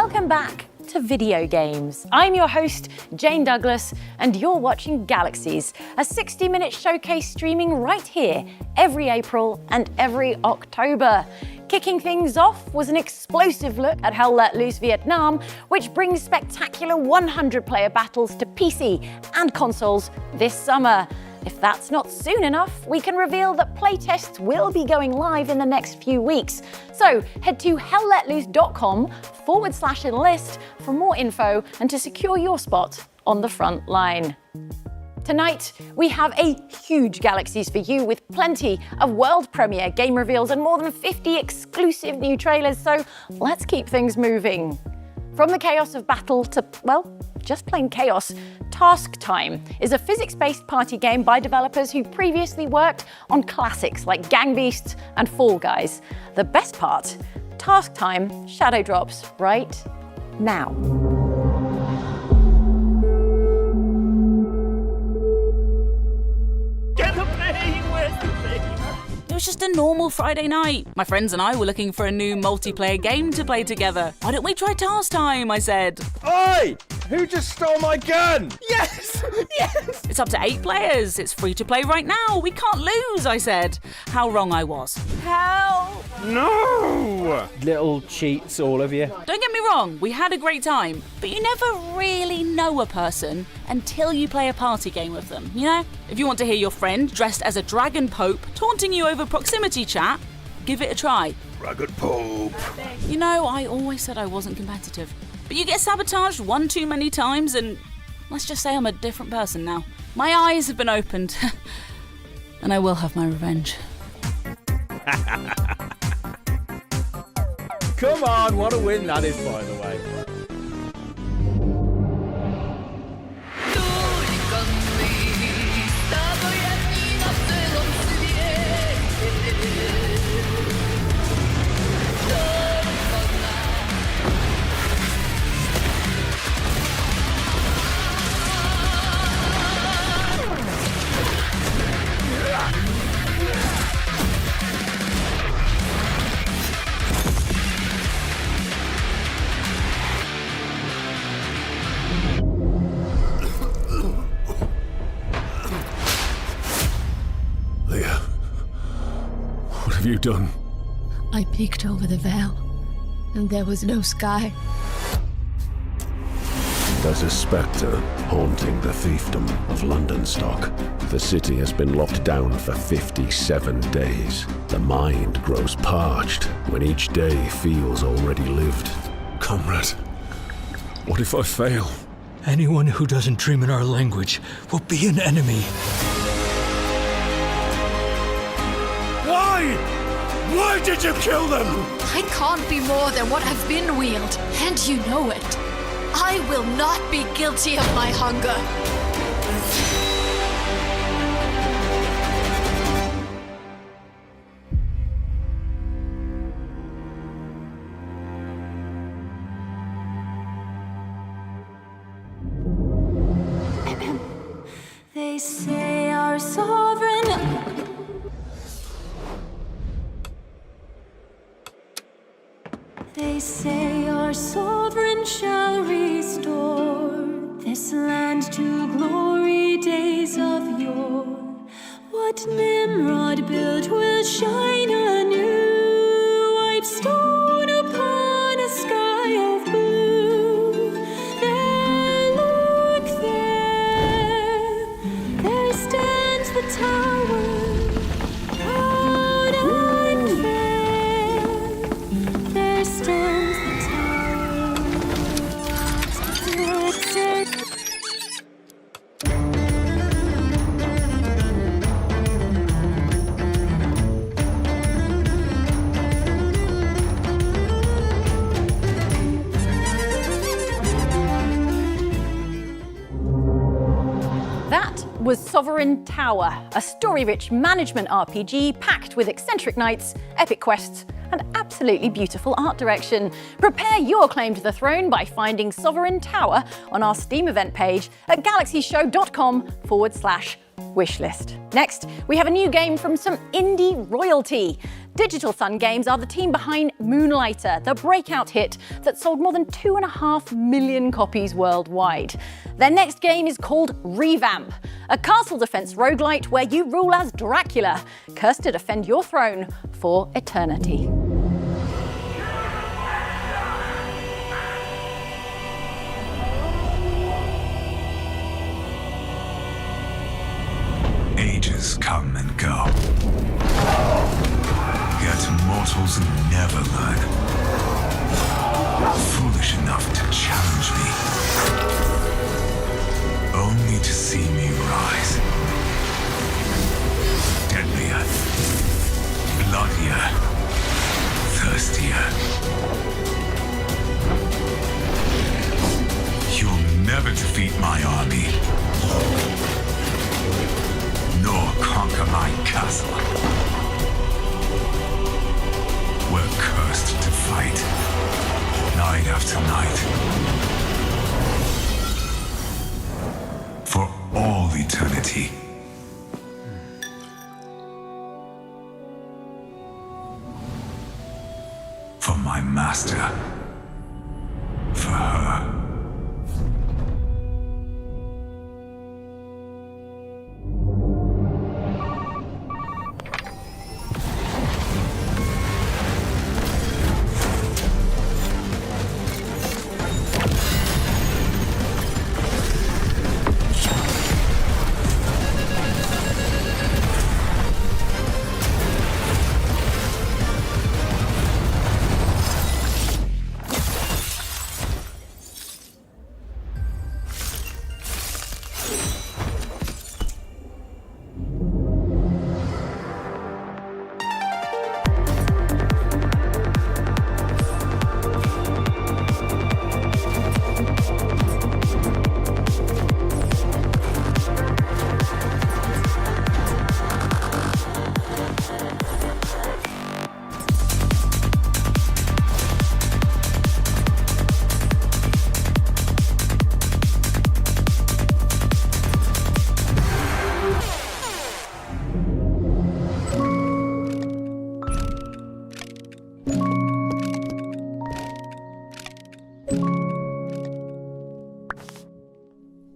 Welcome back to video games. I'm your host, Jane Douglas, and you're watching Galaxies, a 60-minute showcase streaming right here every April and every October. Kicking things off was an explosive look at Hell Let Loose Vietnam, which brings spectacular 100-player battles to PC and consoles this summer. If that's not soon enough, we can reveal that playtests will be going live in the next few weeks. So head to hellletloose.com/enlist for more info and to secure your spot on the front line. Tonight, we have a huge Galaxies for you with plenty of world premiere game reveals and more than 50 exclusive new trailers, so let's keep things moving. From the chaos of battle to, well, just plain chaos, Task Time is a physics-based party game by developers who previously worked on classics like Gang Beasts and Fall Guys. The best part, Task Time shadow drops right now. It was just a normal Friday night. My friends and I were looking for a new multiplayer game to play together. Why don't we try Task Time, I said. Oi! Who just stole my gun? Yes! Yes! It's up to 8 players. It's free to play right now. We can't lose, I said. How wrong I was. Help! No! Little cheats, all of you. Don't get me wrong, we had a great time, but you never really know a person until you play a party game with them, you know? If you want to hear your friend dressed as a dragon pope taunting you over proximity chat, give it a try. Dragon pope. You know, I always said I wasn't competitive, but you get sabotaged one too many times and let's just say I'm a different person now. My eyes have been opened and I will have my revenge. Come on, what a win that is, by the way. What have you done? I peeked over the veil, and there was no sky. There's a spectre haunting the fiefdom of London Stock. The city has been locked down for 57 days. The mind grows parched when each day feels already lived. Comrade, what if I fail? Anyone who doesn't dream in our language will be an enemy. Why? Why did you kill them? I can't be more than what I've been wheeled, and you know it. I will not be guilty of my hunger. They say our sovereign... They say our sovereign shall restore this land to glory days of yore. What Nimrod built will shine anew, white stone upon a sky of blue. There, look there stands the tower, proud and fair. There stands the tower. That was Sovereign Tower, a story-rich management RPG packed with eccentric knights, epic quests, and absolutely beautiful art direction. Prepare your claim to the throne by finding Sovereign Tower on our Steam event page at galaxieshow.com/ wishlist. Next, we have a new game from some indie royalty. Digital Sun Games are the team behind Moonlighter, the breakout hit that sold more than 2.5 million copies worldwide. Their next game is called ReVamp, a castle defense roguelite where you rule as Dracula, cursed to defend your throne for eternity. Ages come and go. Yet mortals never learn. Foolish enough to challenge me. Only to see me rise. Deadlier. Bloodier. Thirstier. You'll never defeat my army. Nor conquer my castle. We're cursed to fight, night after night. For all eternity. For my master. For her.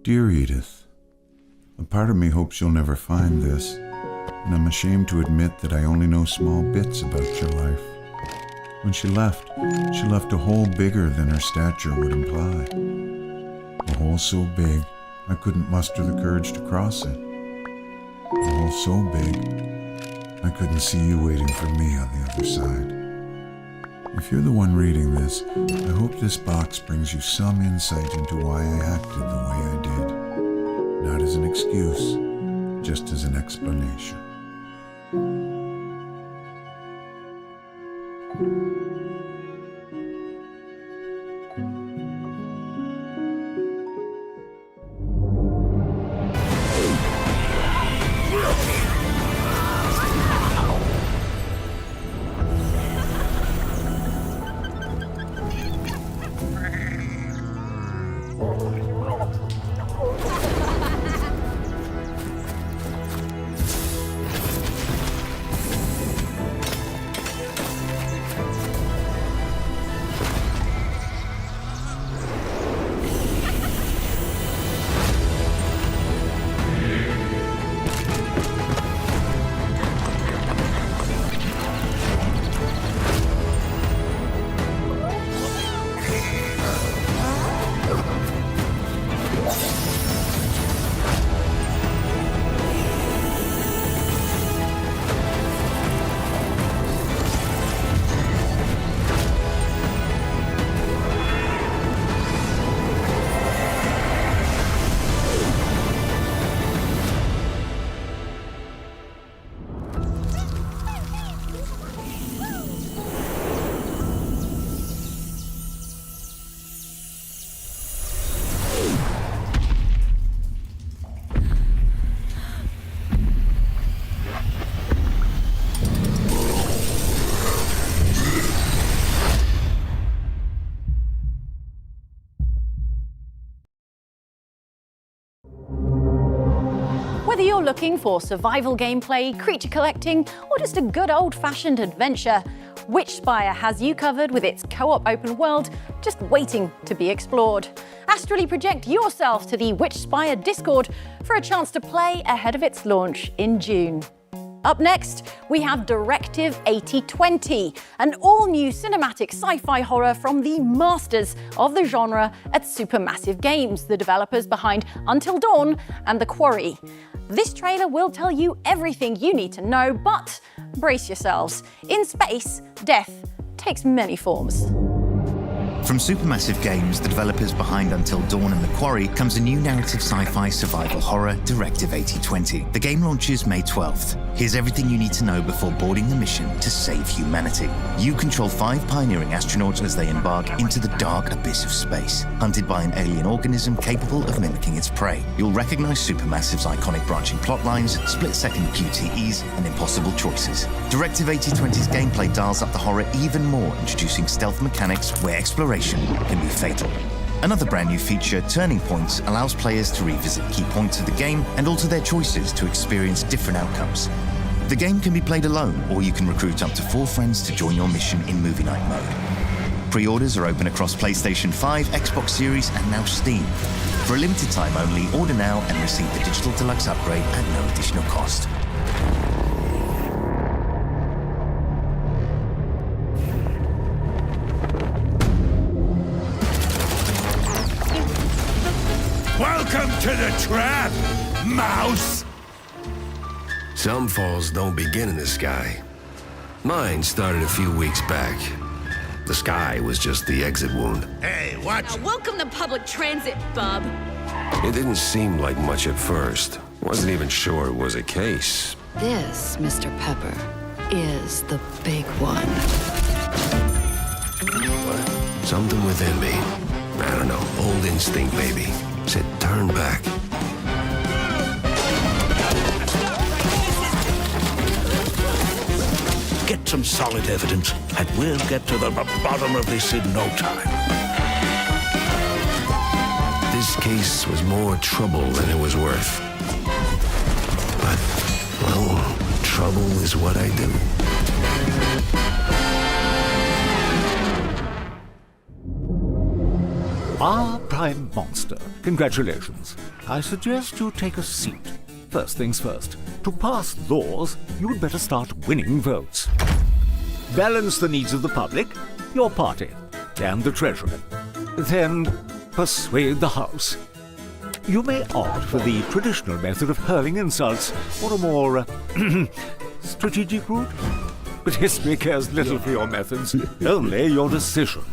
Dear Edith, a part of me hopes you'll never find this, and I'm ashamed to admit that I only know small bits about your life. When she left a hole bigger than her stature would imply. A hole so big, I couldn't muster the courage to cross it. A hole so big, I couldn't see you waiting for me on the other side. If you're the one reading this, I hope this box brings you some insight into why I acted the way I did. Not as an excuse, just as an explanation. looking for survival gameplay, creature collecting, or just a good old-fashioned adventure, Witchspire has you covered with its co-op open world just waiting to be explored. Astrally project yourself to the Witchspire Discord for a chance to play ahead of its launch in June. Up next, we have Directive 8020, an all-new cinematic sci-fi horror from the masters of the genre at Supermassive Games, the developers behind Until Dawn and The Quarry. This trailer will tell you everything you need to know, but brace yourselves. In space, death takes many forms. From Supermassive Games, the developers behind Until Dawn and The Quarry, comes a new narrative sci-fi survival horror, Directive 8020. The game launches May 12th. Here's everything you need to know before boarding the mission to save humanity. You control 5 pioneering astronauts as they embark into the dark abyss of space, hunted by an alien organism capable of mimicking its prey. You'll recognize Supermassive's iconic branching plotlines, split-second QTEs, and impossible choices. Directive 8020's gameplay dials up the horror even more, introducing stealth mechanics where exploration can be fatal. Another brand new feature, Turning Points, allows players to revisit key points of the game and alter their choices to experience different outcomes. The game can be played alone, or you can recruit up to 4 friends to join your mission in Movie Night mode. Pre-orders are open across PlayStation 5, Xbox Series, and now Steam. For a limited time only, order now and receive the Digital Deluxe upgrade at no additional cost. Welcome to the trap, mouse! Some falls don't begin in the sky. Mine started a few weeks back. The sky was just the exit wound. Hey, watch! Welcome to public transit, bub. It didn't seem like much at first. Wasn't even sure it was a case. This, Mr. Pepper, is the big one. But something within me, I don't know, old instinct maybe, said turn back. Get some solid evidence, and we'll get to the bottom of this in no time. This case was more trouble than it was worth. But, well, trouble is what I do. Prime Monster, congratulations. I suggest you take a seat. First things first, to pass laws, you'd better start winning votes. Balance the needs of the public, your party, and the treasury. Then persuade the House. You may opt for the traditional method of hurling insults, or a more strategic route. But history cares little for your methods, only your decisions.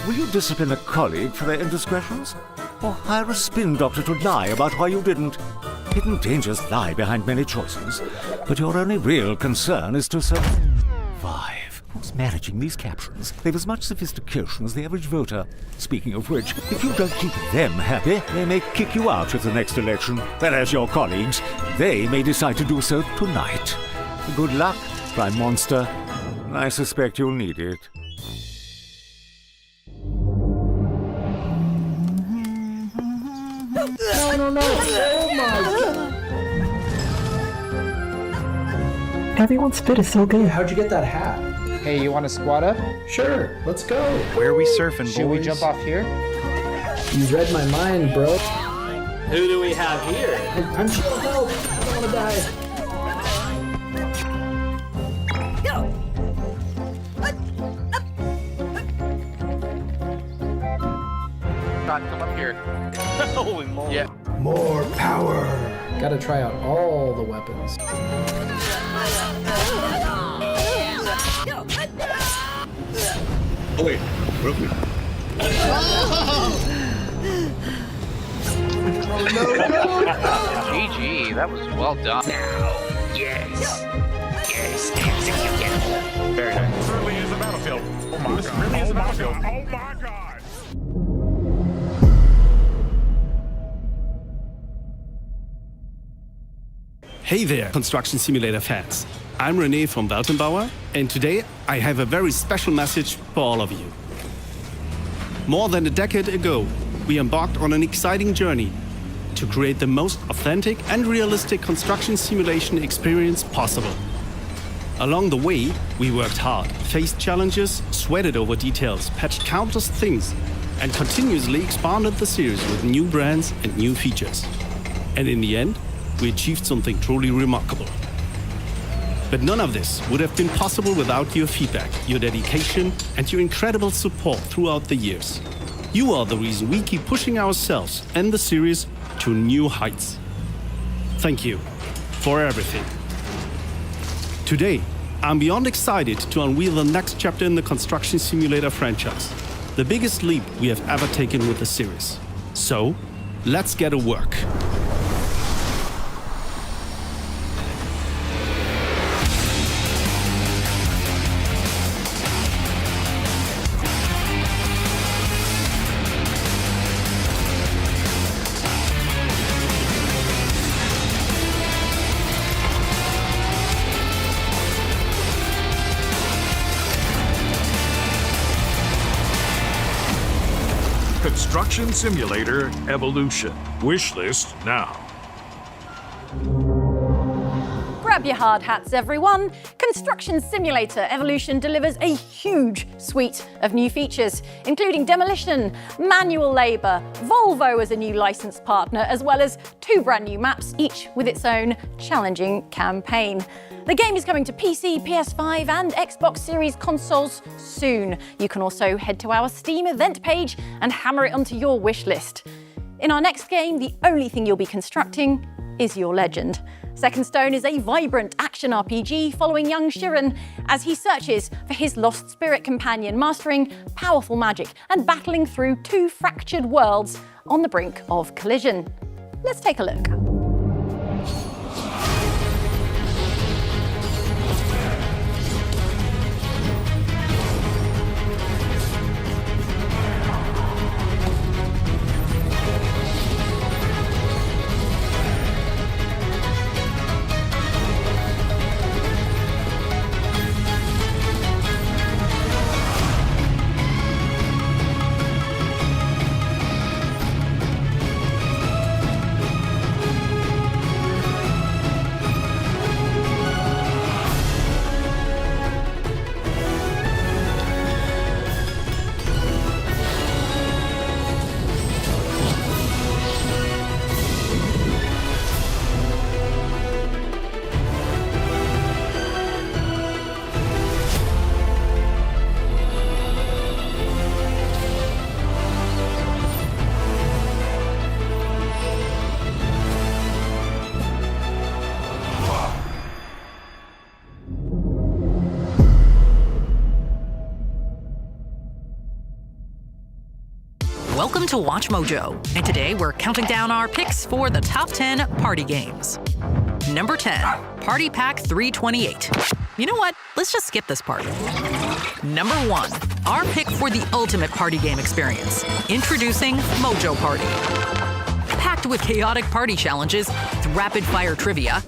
Will you discipline a colleague for their indiscretions? Or hire a spin doctor to lie about why you didn't? Hidden dangers lie behind many choices, but your only real concern is to survive. Who's managing these captions? They've as much sophistication as the average voter. Speaking of which, if you don't keep them happy, they may kick you out at the next election. Whereas your colleagues, they may decide to do so tonight. Good luck, Prime Monster. I suspect you'll need it. No. Oh my god. Everyone's fit is so good. How'd you get that hat? Hey, you want to squat up? Sure, let's go. Where are we surfing, boys? Should we jump off here? You read my mind, bro. Who do we have here? I'm sure help. I don't want to die. Come up here. Holy moly. Yeah. More power. Gotta try out all the weapons. Oh wait, broken. GG, that was well done. Now, yes, execute. Very nice. This really is a battlefield. Oh my god. This really is a battlefield. Oh my god. Hey there, Construction Simulator fans. I'm René from Weltenbauer, and today I have a very special message for all of you. More than a decade ago, we embarked on an exciting journey to create the most authentic and realistic construction simulation experience possible. Along the way, we worked hard, faced challenges, sweated over details, patched countless things, and continuously expanded the series with new brands and new features. And in the end, we achieved something truly remarkable. But none of this would have been possible without your feedback, your dedication, and your incredible support throughout the years. You are the reason we keep pushing ourselves and the series to new heights. Thank you for everything. Today, I'm beyond excited to unveil the next chapter in the Construction Simulator franchise, the biggest leap we have ever taken with the series. So, let's get to work. Construction Simulator Evolution. Wishlist now. Grab your hard hats, everyone. Construction Simulator Evolution delivers a huge suite of new features, including demolition, manual labour, Volvo as a new licensed partner, as well as 2 brand new maps, each with its own challenging campaign. The game is coming to PC, PS5 and Xbox Series consoles soon. You can also head to our Steam event page and hammer it onto your wish list. In our next game, the only thing you'll be constructing is your legend. Second Stone is a vibrant action RPG following young Shiren as he searches for his lost spirit companion, mastering powerful magic and battling through 2 fractured worlds on the brink of collision. Let's take a look. Welcome to Watch Mojo, and today we're counting down our picks for the top 10 party games. Number 10, Party Pack 328. You know what? Let's just skip this part. Number 1, our pick for the ultimate party game experience. Introducing MOJO Party. Packed with chaotic party challenges, rapid-fire trivia,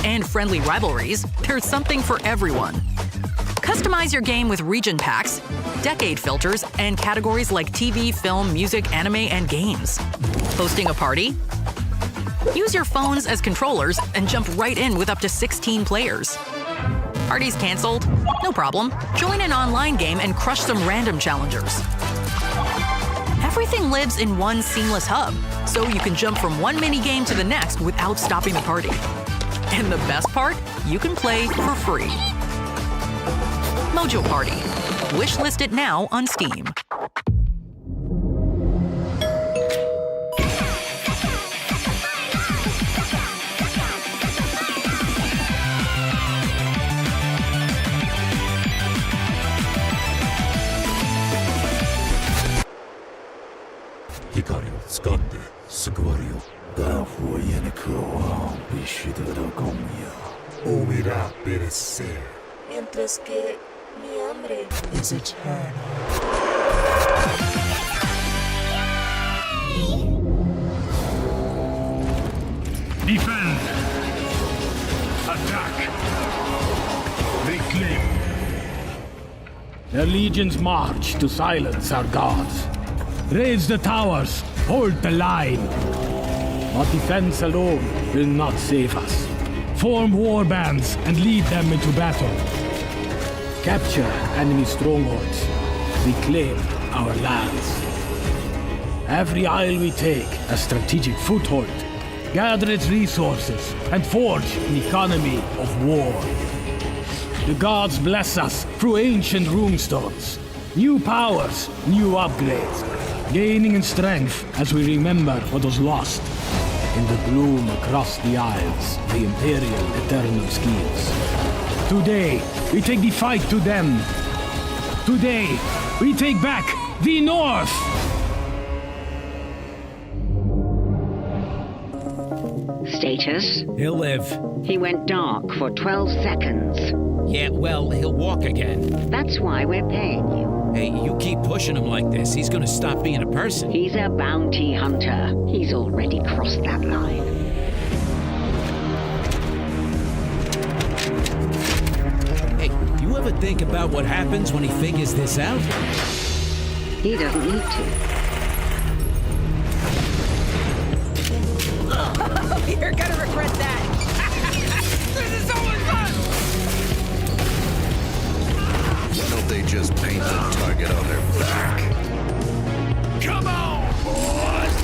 and friendly rivalries, there's something for everyone. Customize your game with region packs, decade filters, and categories like TV, film, music, anime, and games. Hosting a party? Use your phones as controllers and jump right in with up to 16 players. Parties canceled? No problem. Join an online game and crush some random challengers. Everything lives in one seamless hub, so you can jump from one mini-game to the next without stopping the party. And the best part? You can play for free. MOJO Party. Wishlist it now on Steam. Mientras que mi hambre is eternal. Defend! Attack! Reclaim! Their legions march to silence our gods. Raise the towers, hold the line. But defense alone will not save us. Form war bands and lead them into battle. Capture enemy strongholds. Reclaim our lands. Every isle we take a strategic foothold. Gather its resources and forge an economy of war. The gods bless us through ancient runestones. New powers, new upgrades. Gaining in strength as we remember what was lost. In the gloom across the isles, the Imperial Eternal schemes. Today, we take the fight to them. Today, we take back the North! Status? He'll live. He went dark for 12 seconds. Yeah, well, he'll walk again. That's why we're paying you. Hey, you keep pushing him like this, he's gonna stop being a person. He's a bounty hunter. He's already crossed that line. Hey, you ever think about what happens when he figures this out? He doesn't need to. You're gonna regret that. This is so much fun. Why don't they just paint the target on their back? Come on, boys!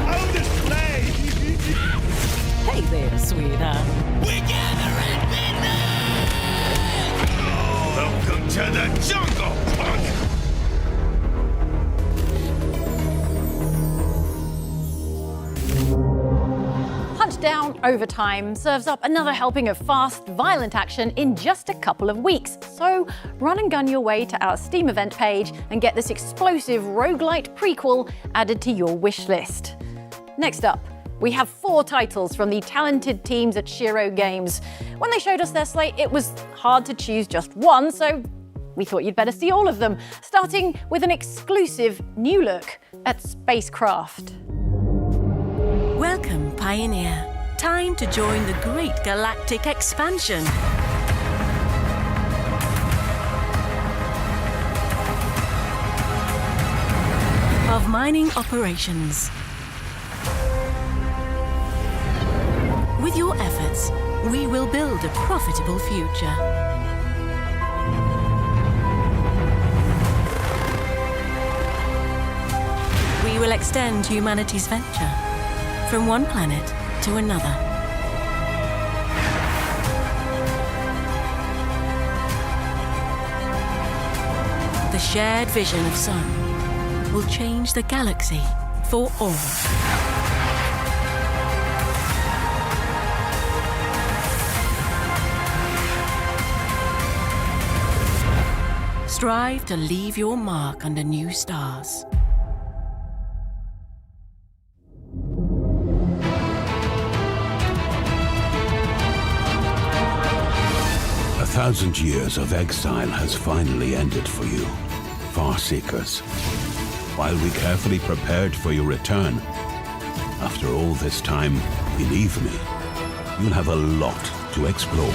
On display! Hey there, sweetheart. We gather at midnight! Welcome to the jungle, punk! Huntdown Overtime serves up another helping of fast, violent action in just a couple of weeks. So run and gun your way to our Steam event page and get this explosive roguelite prequel added to your wish list. Next up, we have 4 titles from the talented teams at Shiro Games. When they showed us their slate, it was hard to choose just one, so we thought you'd better see all of them, starting with an exclusive new look at Spacecraft. Welcome, Pioneer. Time to join the great galactic expansion. Of mining operations. With your efforts, we will build a profitable future. We will extend humanity's venture from one planet to another. The shared vision of Sun will change the galaxy for all. Strive to leave your mark under new stars. A 1,000 years of exile has finally ended for you, Farseekers. While we carefully prepared for your return, after all this time, believe me, you'll have a lot to explore.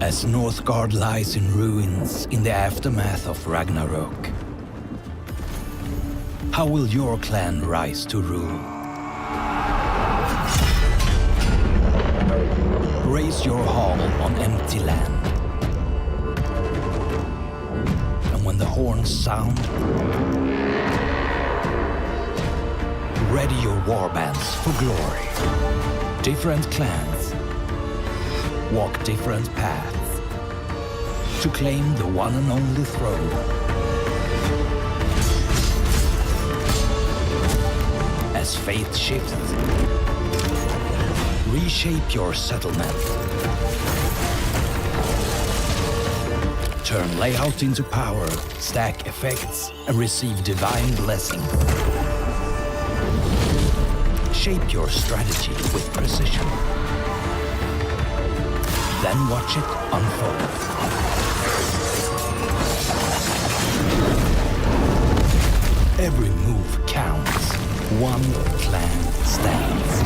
As Northgard lies in ruins in the aftermath of Ragnarok, how will your clan rise to rule? Raise your hall on empty land. And when the horns sound, ready your warbands for glory. Different clans walk different paths to claim the one and only throne. As faith shifts, reshape your settlement. Turn layout into power, stack effects, and receive divine blessings. Shape your strategy with precision. Then watch it unfold. Every move counts. One clan stands.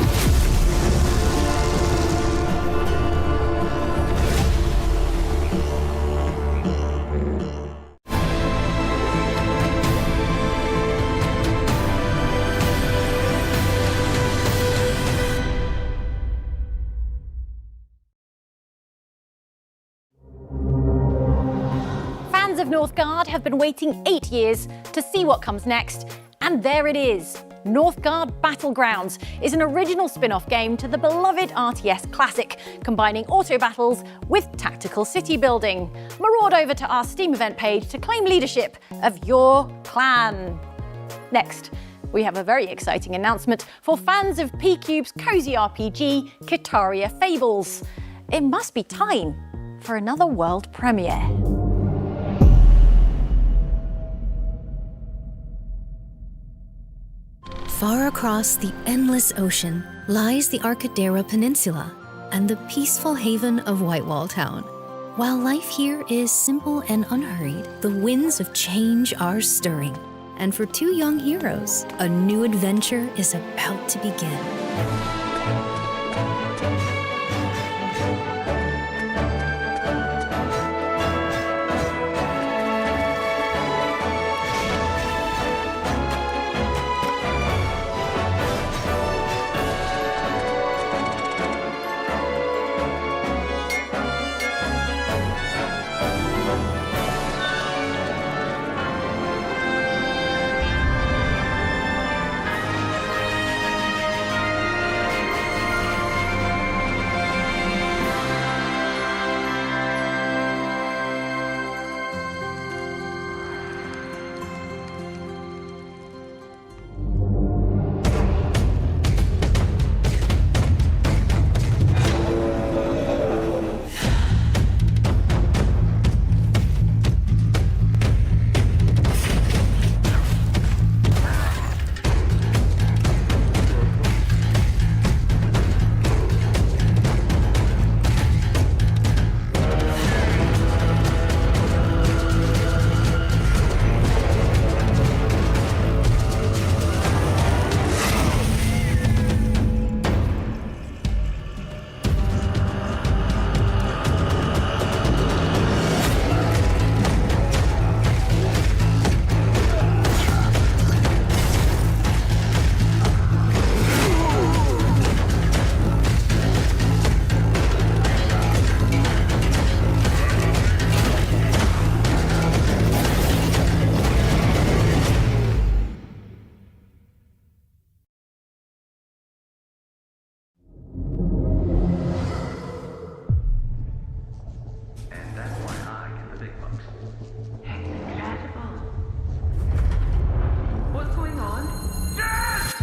Fans of Northgard have been waiting 8 years to see what comes next, and there it is. Northgard Battlegrounds is an original spin-off game to the beloved RTS classic, combining auto battles with tactical city building. Maraud over to our Steam event page to claim leadership of your clan. Next, we have a very exciting announcement for fans of P-Cube's cozy RPG, Kitaria Fables. It must be time for another world premiere. Far across the endless ocean lies the Arkadera Peninsula and the peaceful haven of Whitewall Town. While life here is simple and unhurried, the winds of change are stirring. And for two young heroes, a new adventure is about to begin.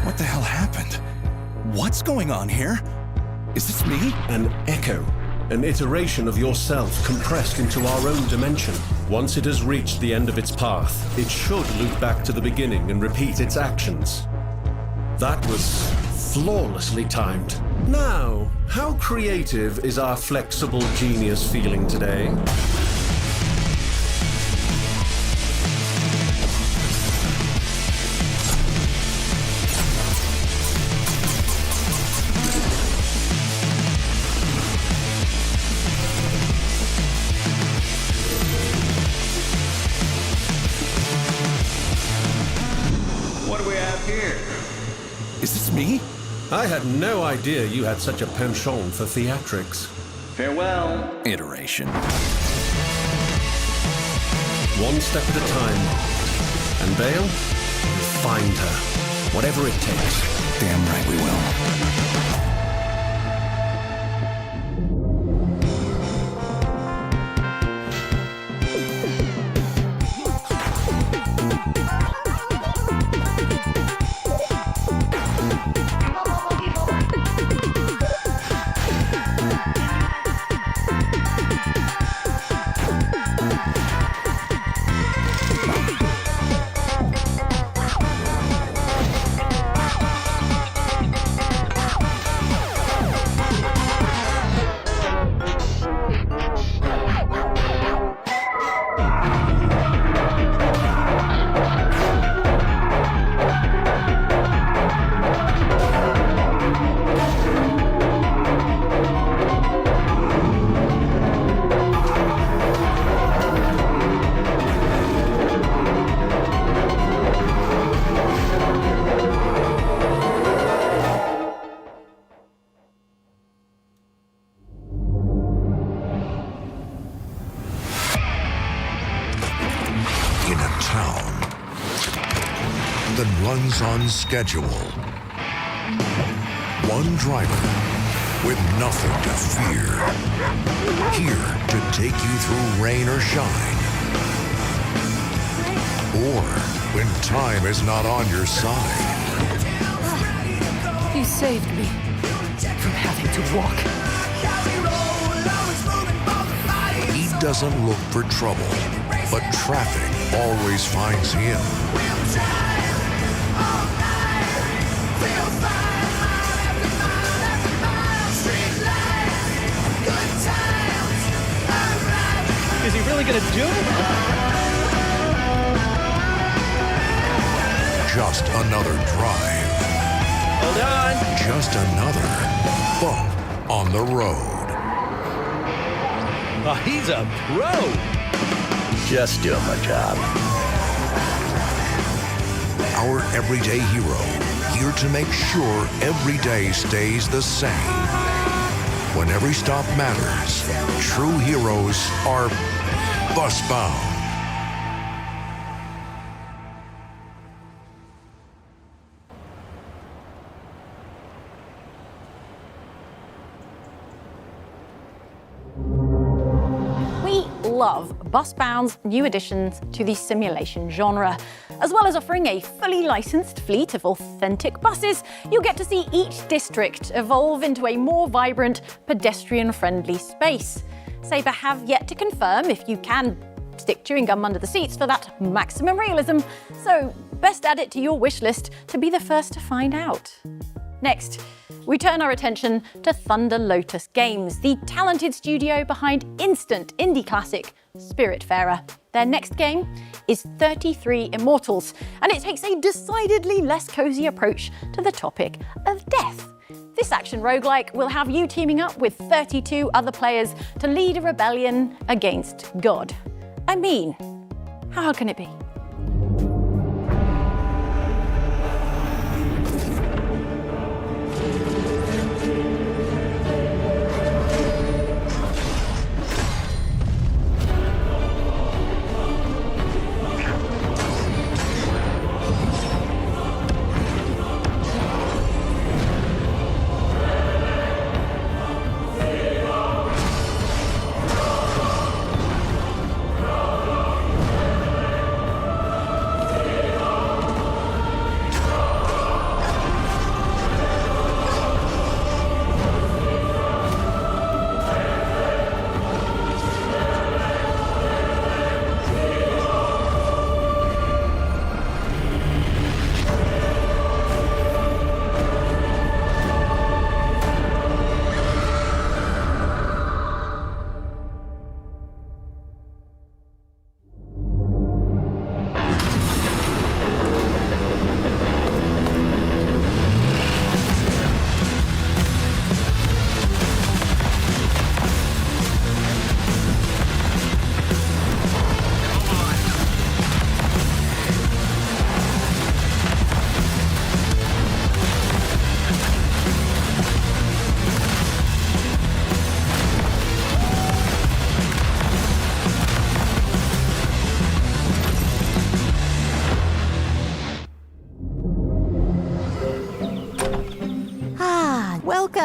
What the hell happened? What's going on here? Is this me? An echo. An iteration of yourself compressed into our own dimension. Once it has reached the end of its path, it should loop back to the beginning and repeat its actions. That was flawlessly timed. Now, how creative is our flexible genius feeling today? Me? I had no idea you had such a penchant for theatrics. Farewell. Iteration. One step at a time. And Bale, find her. Whatever it takes. Damn right we will. On schedule. One driver with nothing to fear. Here to take you through rain or shine. Or when time is not on your side. You saved me from having to walk. He doesn't look for trouble, but traffic always finds him. Is he really gonna do it? Just another drive. Hold on. Just another bump on the road. Oh, he's a pro. Just doing my job. Our everyday hero, here to make sure every day stays the same. When every stop matters, true heroes are bus-bound. We love Busbound's new additions to the simulation genre. As well as offering a fully licensed fleet of authentic buses, you'll get to see each district evolve into a more vibrant, pedestrian-friendly space. Saber have yet to confirm if you can stick chewing gum under the seats for that maximum realism, so best add it to your wish list to be the first to find out. Next, we turn our attention to Thunder Lotus Games, the talented studio behind instant indie classic Spiritfarer. Their next game is 33 Immortals, and it takes a decidedly less cozy approach to the topic of death. This action roguelike will have you teaming up with 32 other players to lead a rebellion against God. I mean, how hard can it be?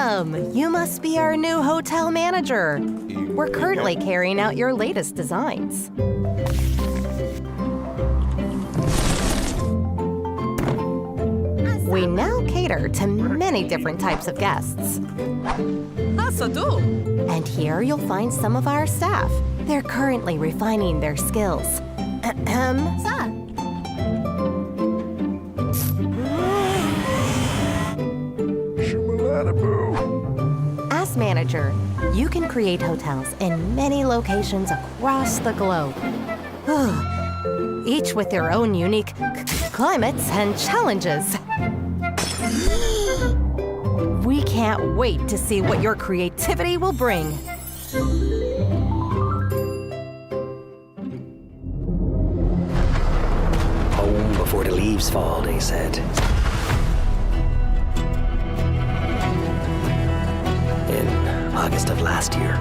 Welcome! You must be our new hotel manager. We're currently carrying out your latest designs. We now cater to many different types of guests. And here you'll find some of our staff. They're currently refining their skills. As manager, you can create hotels in many locations across the globe. Each with their own unique climates and challenges. We can't wait to see what your creativity will bring. Home before the leaves fall, they said. In August of last year.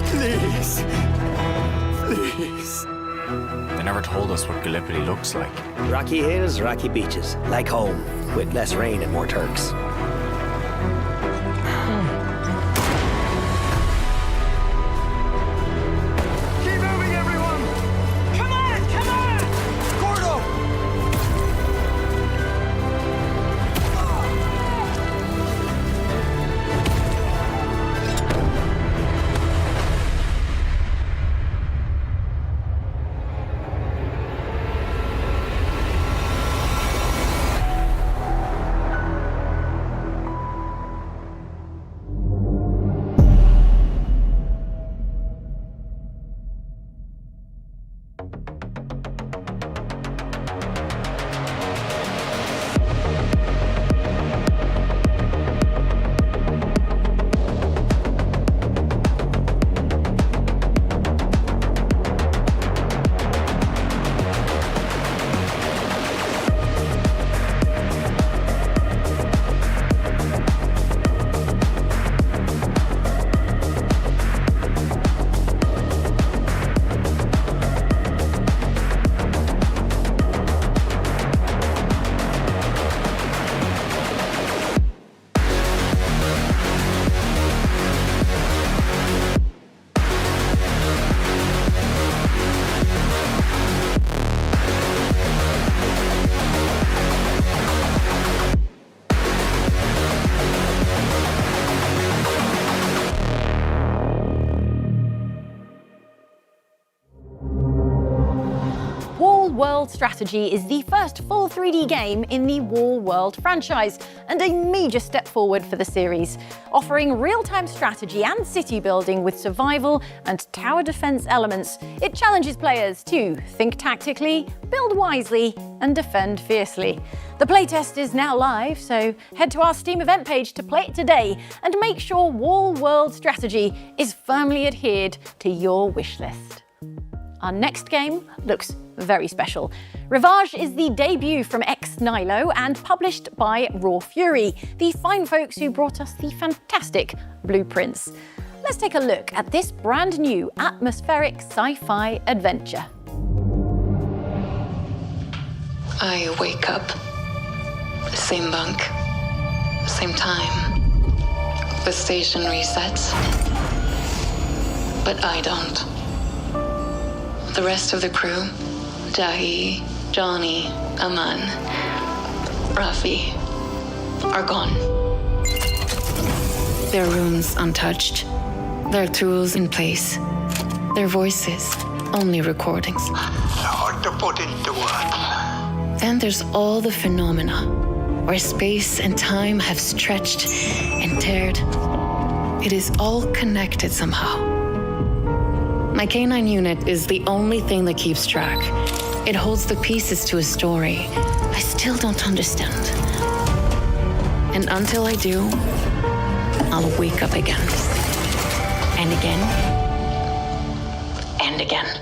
Please. Please. They never told us what Gallipoli looks like. Rocky hills, rocky beaches. Like home, with less rain and more Turks. Keep moving, everyone! Come on, come on! Gordo! World Strategy is the first full 3D game in the Wall World franchise and a major step forward for the series, offering real-time strategy and city building with survival and tower defense elements. It challenges players to think tactically, build wisely, and defend fiercely. The playtest is now live, so head to our Steam event page to play it today and make sure Wall World Strategy is firmly adhered to your wishlist. Our next game looks very special. Rivage is the debut from Nihilo and published by Raw Fury, the fine folks who brought us the fantastic Blueprints. Let's take a look at this brand new atmospheric sci-fi adventure. I wake up, the same bunk, same time. The station resets, but I don't. The rest of the crew, Jahi, Johnny, Aman, Rafi, are gone. Their rooms untouched, their tools in place, their voices only recordings. Hard to put into words. Then there's all the phenomena, where space and time have stretched and teared. It is all connected somehow. My K9 unit is the only thing that keeps track. It holds the pieces to a story I still don't understand. And until I do, I'll wake up again. And again. And again.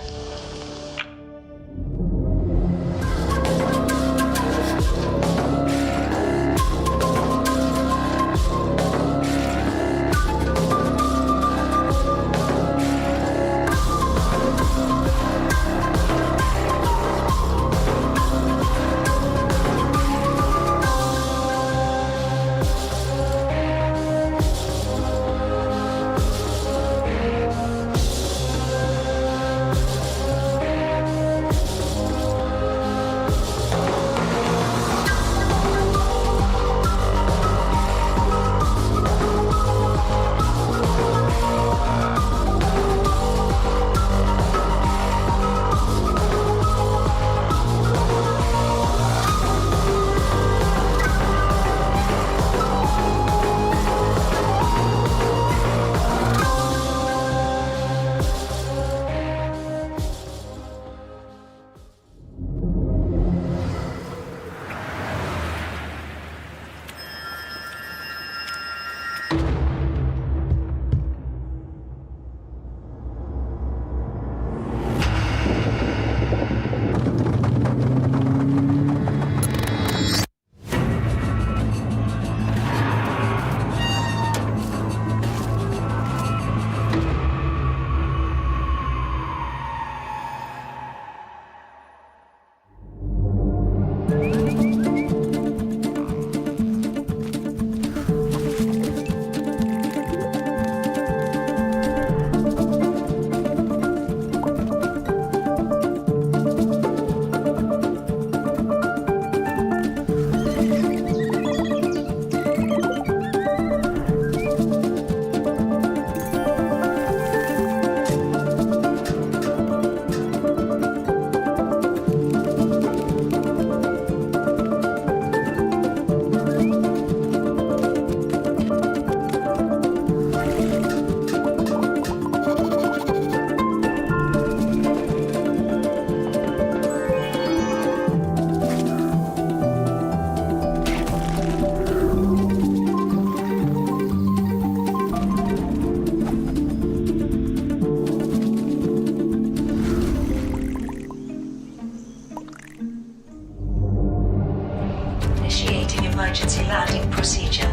emergency landing procedure.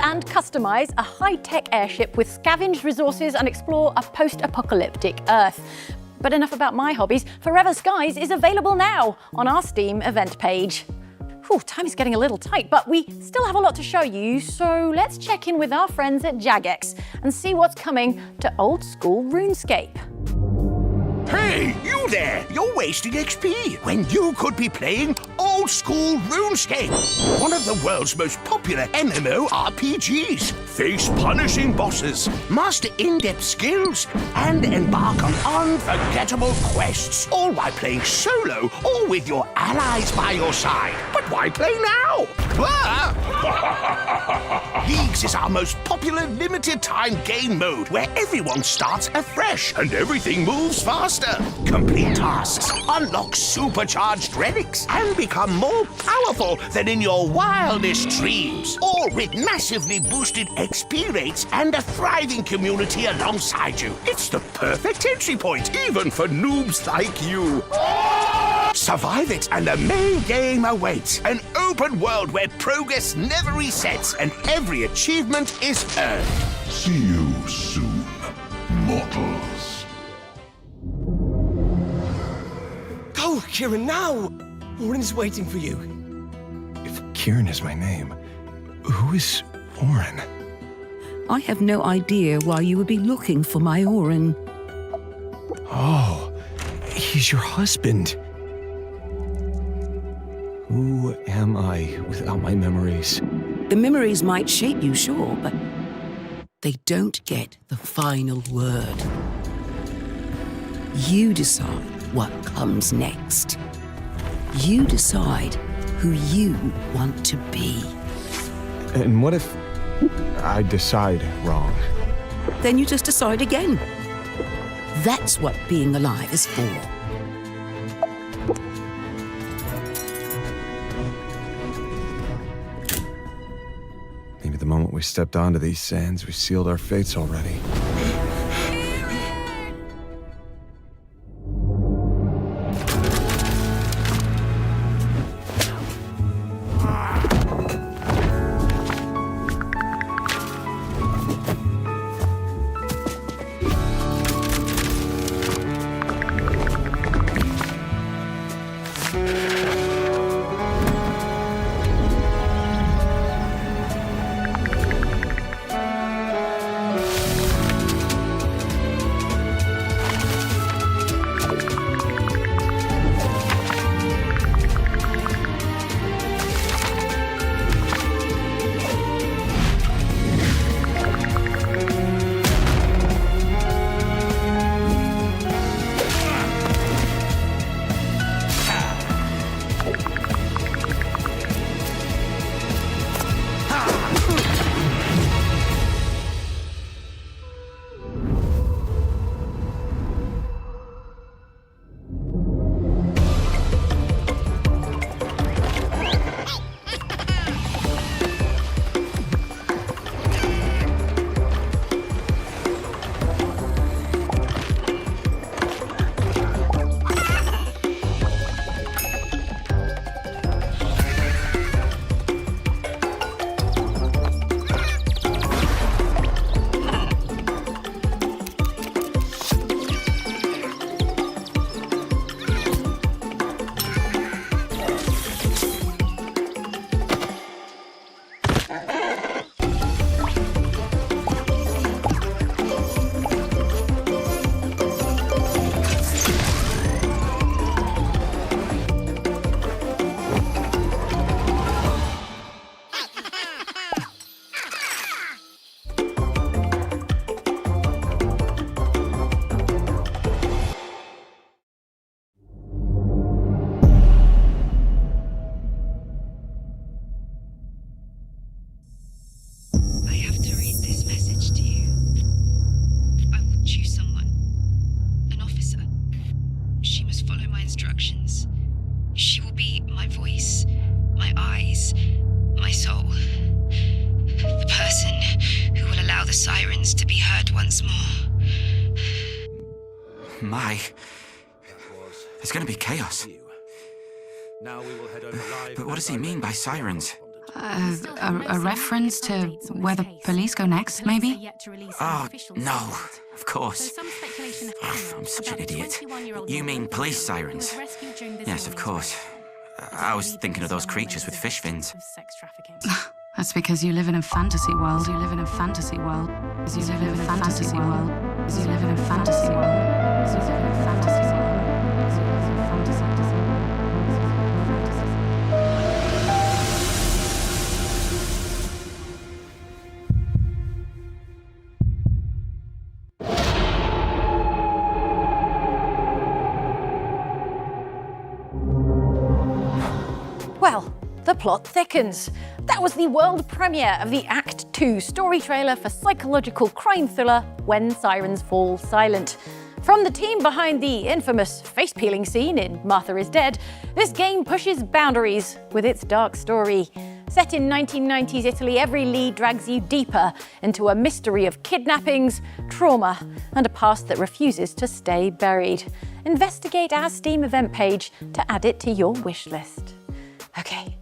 And customize a high-tech airship with scavenged resources and explore a post-apocalyptic Earth. But enough about my hobbies. Forever Skies is available now on our Steam event page. Whew, time is getting a little tight, but we still have a lot to show you, so let's check in with our friends at Jagex and see what's coming to old school RuneScape. Hey, you there! You're wasting XP when you could be playing old school RuneScape, one of the world's most popular MMORPGs. Face punishing bosses, master in-depth skills, and embark on unforgettable quests, all while playing solo or with your allies by your side. But why play now? Leagues is our most popular limited-time game mode where everyone starts afresh and everything moves faster. Complete tasks, unlock supercharged relics, and become more powerful than in your wildest dreams. All with massively boosted XP rates and a thriving community alongside you. It's the perfect entry point, even for noobs like you. Survive it, and the main game awaits. An open world where progress never resets and every achievement is earned. See you soon, mortals. Go, Kieran, now! Orin's waiting for you. If Kieran is my name, who is Orin? I have no idea why you would be looking for my Orin. Oh, he's your husband. Who am I without my memories? The memories might shape you, sure, but they don't get the final word. You decide what comes next. You decide who you want to be. And what if I decide wrong? Then you just decide again. That's what being alive is for. Maybe the moment we stepped onto these sands, we sealed our fates already. once more. My. There's gonna be chaos. Now we will head over live. But what does he mean by sirens? A reference to where the police go next, maybe? Oh, no, of course. I'm such an idiot. You mean police sirens? Yes, of course. I was thinking of those creatures with fish fins. That's because you live in a fantasy world. You live in a fantasy world. You live in a fantasy world. You live in a fantasy world. You live in a fantasy world. Well, the plot thickens. That was the world premiere of the Act 2 story trailer for psychological crime thriller When Sirens Fall Silent. From the team behind the infamous face-peeling scene in Martha is Dead, this game pushes boundaries with its dark story. Set in 1990s Italy, every lead drags you deeper into a mystery of kidnappings, trauma, and a past that refuses to stay buried. Investigate our Steam event page to add it to your wish list. Okay,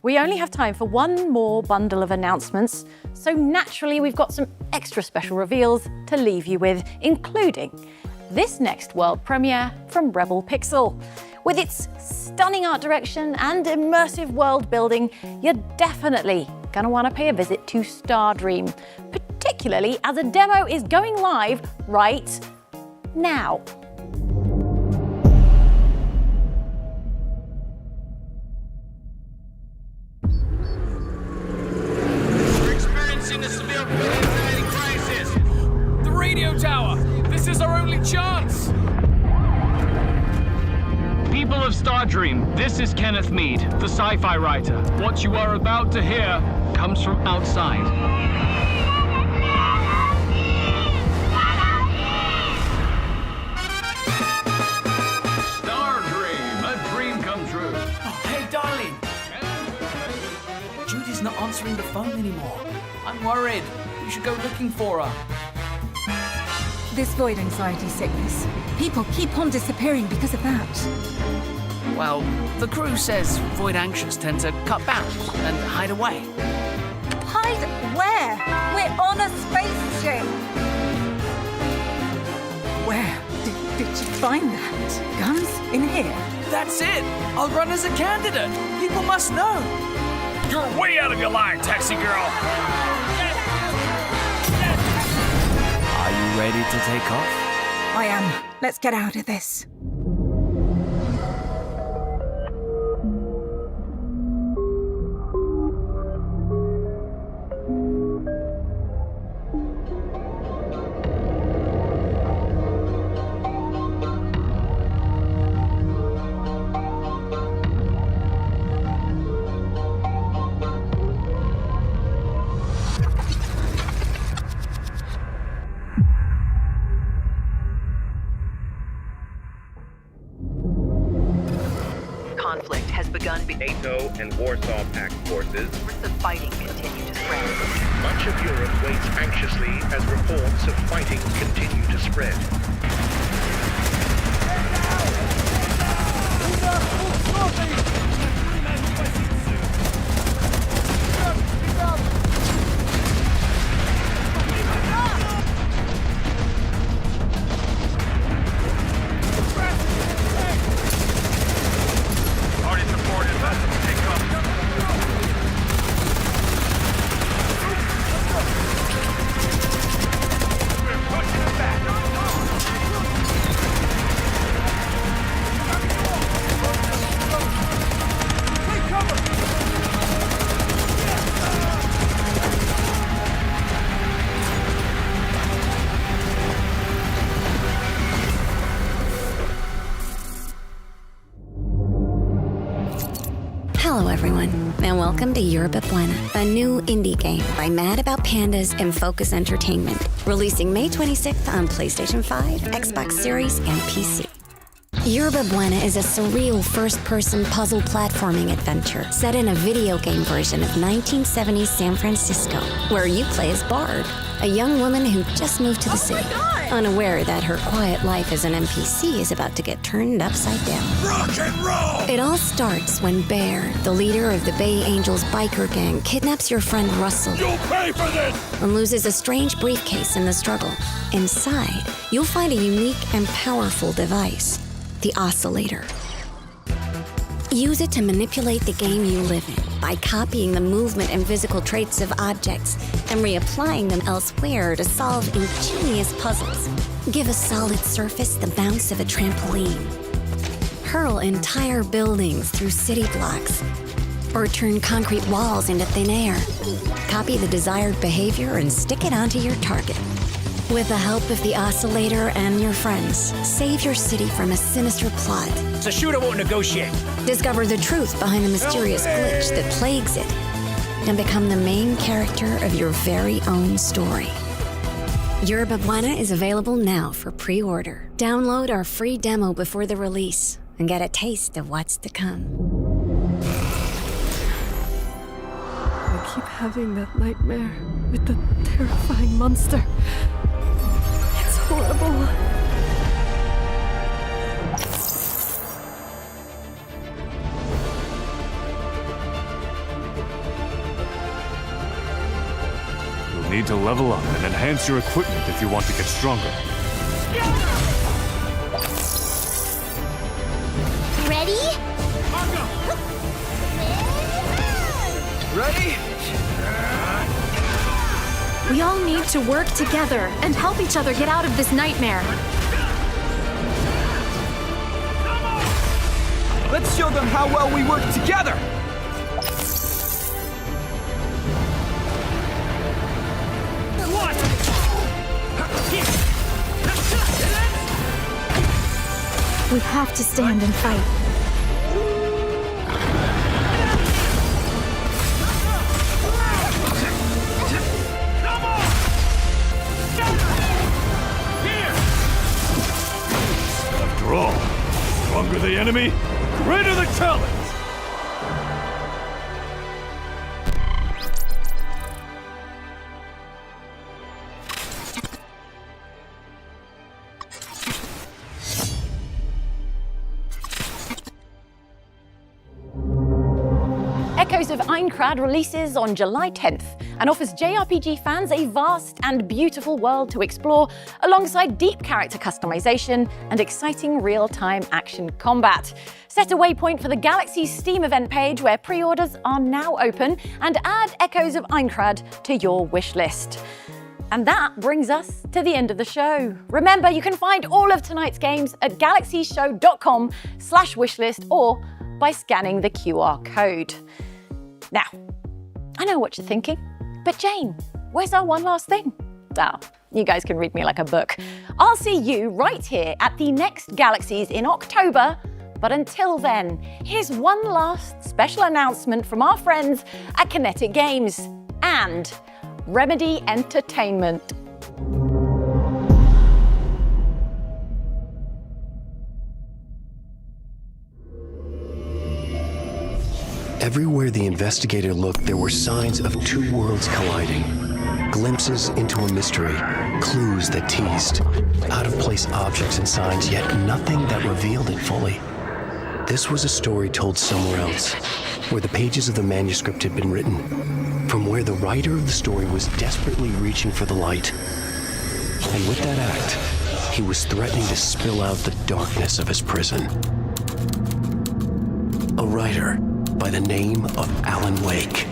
we only have time for one more bundle of announcements, so naturally we've got some extra special reveals to leave you with, including this next world premiere from Rebel Pixel. With its stunning art direction and immersive world building, you're definitely gonna want to pay a visit to Stardream, particularly as a demo is going live right now. A severe anxiety crisis. The radio tower. This is our only chance. People of Stardream, this is Kenneth Mead, the sci-fi writer. What you are about to hear comes from outside. Stardream, a dream come true. Oh, hey, darling. Judy's not answering the phone anymore. I'm worried. You should go looking for her. This void anxiety sickness. People keep on disappearing because of that. Well, the crew says void anxious tend to cut back and hide away. Hide where? We're on a spaceship. Where did you find that? Guns in here? That's it. I'll run as a candidate. People must know. You're way out of your line, taxi girl. Are you ready to take off? I am. Let's get out of this. Conflict has begun. NATO and Warsaw Pact forces. The fighting continue to spread. Much of Europe waits anxiously as reports of fighting continue to spread. Hello everyone, and welcome to Yerba Buena, a new indie game by Mad About Pandas and Focus Entertainment, releasing May 26th on PlayStation 5, Xbox Series, and PC. Yerba Buena is a surreal first-person puzzle platforming adventure set in a video game version of 1970s San Francisco, where you play as Bard, a young woman who just moved to the city, unaware that her quiet life as an NPC is about to get turned upside down. Rock and roll! It all starts when Bear, the leader of the Bay Angels biker gang, kidnaps your friend Russell. You'll pay for this! And loses a strange briefcase in the struggle. Inside, you'll find a unique and powerful device, the Oscillator. Use it to manipulate the game you live in by copying the movement and physical traits of objects and reapplying them elsewhere to solve ingenious puzzles. Give a solid surface the bounce of a trampoline. Hurl entire buildings through city blocks, or turn concrete walls into thin air. Copy the desired behavior and stick it onto your target. With the help of the Oscillator and your friends, save your city from a sinister plot. So shooter won't negotiate. Discover the truth behind the mysterious glitch that plagues it, and become the main character of your very own story. Yerba Buena is available now for pre-order. Download our free demo before the release and get a taste of what's to come. I keep having that nightmare with the terrifying monster. It's horrible. You'll need to level up and enhance your equipment if you want to get stronger. Ready? Ready? We all need to work together and help each other get out of this nightmare. Let's show them how well we work together! We have to stand and fight. After all, stronger the enemy, greater the challenge! Echoes of Aincrad releases on July 10th and offers JRPG fans a vast and beautiful world to explore alongside deep character customization and exciting real-time action combat. Set a waypoint for the Galaxies Steam event page where pre-orders are now open and add Echoes of Aincrad to your wishlist. And that brings us to the end of the show. Remember, you can find all of tonight's games at galaxieshow.com/wishlist or by scanning the QR code. Now, I know what you're thinking, but Jane, where's our one last thing? Oh, you guys can read me like a book. I'll see you right here at the next Galaxies in October, but until then, here's one last special announcement from our friends at Kinetic Games and Remedy Entertainment. Everywhere the investigator looked, there were signs of two worlds colliding. Glimpses into a mystery, clues that teased, out-of-place objects and signs, yet nothing that revealed it fully. This was a story told somewhere else, where the pages of the manuscript had been written, from where the writer of the story was desperately reaching for the light. And with that act, he was threatening to spill out the darkness of his prison. A writer by the name of Alan Wake.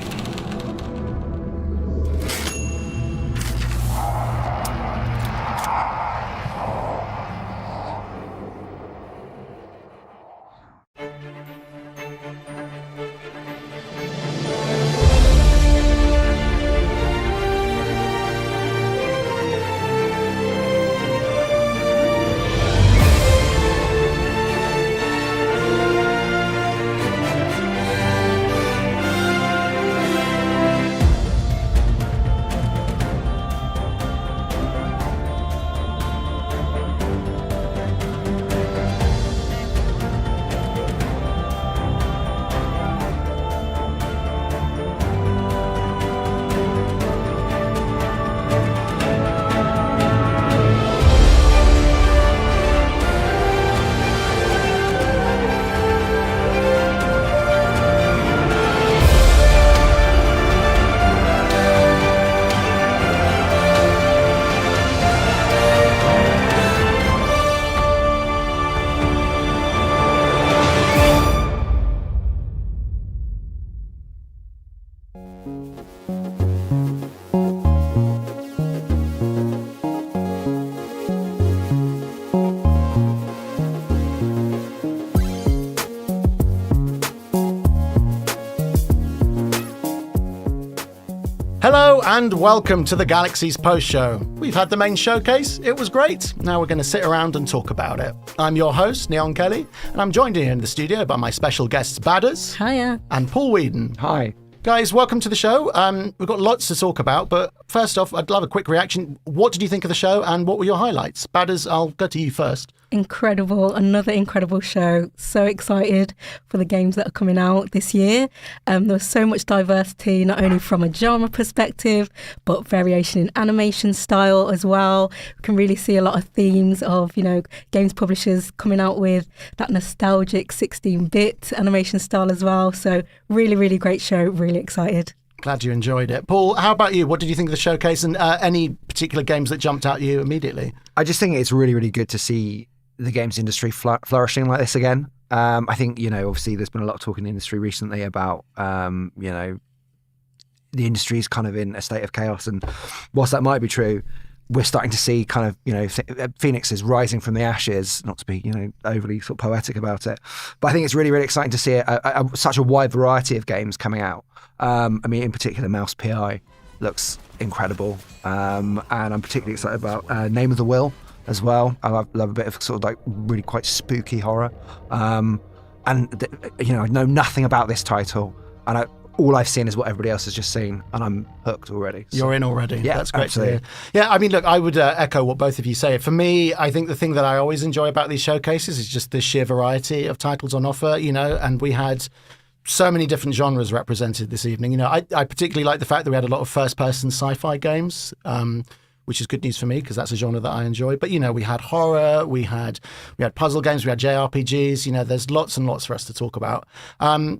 Hello and welcome to the Galaxies Post Show. We've had the main showcase, it was great. Now we're going to sit around and talk about it. I'm your host, Neon Kelly, and I'm joined here in the studio by my special guests, Badders. Hiya. And Paul Whedon. Hi. Guys, welcome to the show. We've got lots to talk about, but first off, I'd love a quick reaction. What did you think of the show and what were your highlights? Badders, I'll go to you first. Incredible. Another incredible show. So excited for the games that are coming out this year. There was so much diversity, not only from a genre perspective, but variation in animation style as well. We can really see a lot of themes of, games publishers coming out with that nostalgic 16-bit animation style as well. So really, really great show. Really excited. Glad you enjoyed it. Paul, how about you? What did you think of the showcase and any particular games that jumped out at you immediately? I just think it's really, really good to see the games industry flourishing like this again. I think, obviously there's been a lot of talk in the industry recently about, the industry's kind of in a state of chaos. And whilst that might be true, we're starting to see kind of, phoenixes rising from the ashes, not to be, overly sort of poetic about it. But I think it's really, really exciting to see such a wide variety of games coming out. In particular, Mouse PI looks incredible. And I'm particularly excited about Name of the Will as well. I love a bit of sort of like really quite spooky horror. I know nothing about this title. And all I've seen is what everybody else has just seen, and I'm hooked already. So. You're in already. Yeah, that's great absolutely. to hear. Yeah, look, I would echo what both of you say. For me, I think the thing that I always enjoy about these showcases is just the sheer variety of titles on offer, and we had so many different genres represented this evening. I particularly like the fact that we had a lot of first-person sci-fi games, which is good news for me because that's a genre that I enjoy. But, we had horror, we had puzzle games, we had JRPGs, there's lots and lots for us to talk about.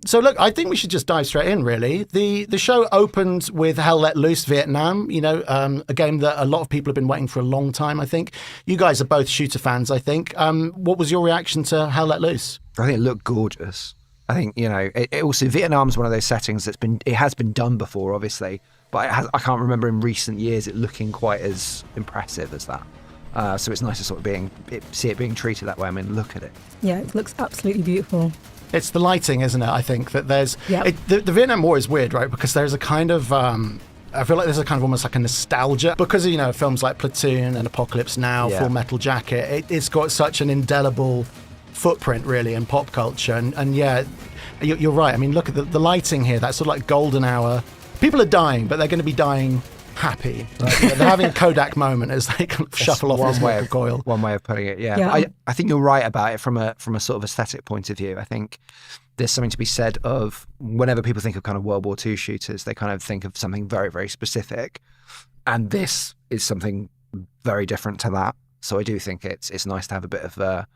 So, look, I think we should just dive straight in, really. The show opened with Hell Let Loose Vietnam, a game that a lot of people have been waiting for a long time, I think. You guys are both shooter fans, I think. What was your reaction to Hell Let Loose? I think it looked gorgeous. I think, it also, Vietnam's one of those settings it has been done before, obviously. But I can't remember in recent years it looking quite as impressive as that. So it's nice to sort of see it being treated that way. Look at it. Yeah, it looks absolutely beautiful. It's the lighting, isn't it? I think that there's... Yep. The Vietnam War is weird, right? Because there's a kind of... I feel like there's a kind of almost like a nostalgia. Because of, films like Platoon and Apocalypse Now, Full Metal Jacket, it's got such an indelible footprint, really, in pop culture. And yeah, you're right. Look at the lighting here. That sort of like golden hour... People are dying, but they're going to be dying happy. Right? They're having a Kodak moment as they kind of shuffle off this mortal coil. One way of putting it, yeah. I think you're right about it from a sort of aesthetic point of view. I think there's something to be said of whenever people think of kind of World War II shooters, they kind of think of something very, very specific. And this is something very different to that. So I do think it's nice to have a bit of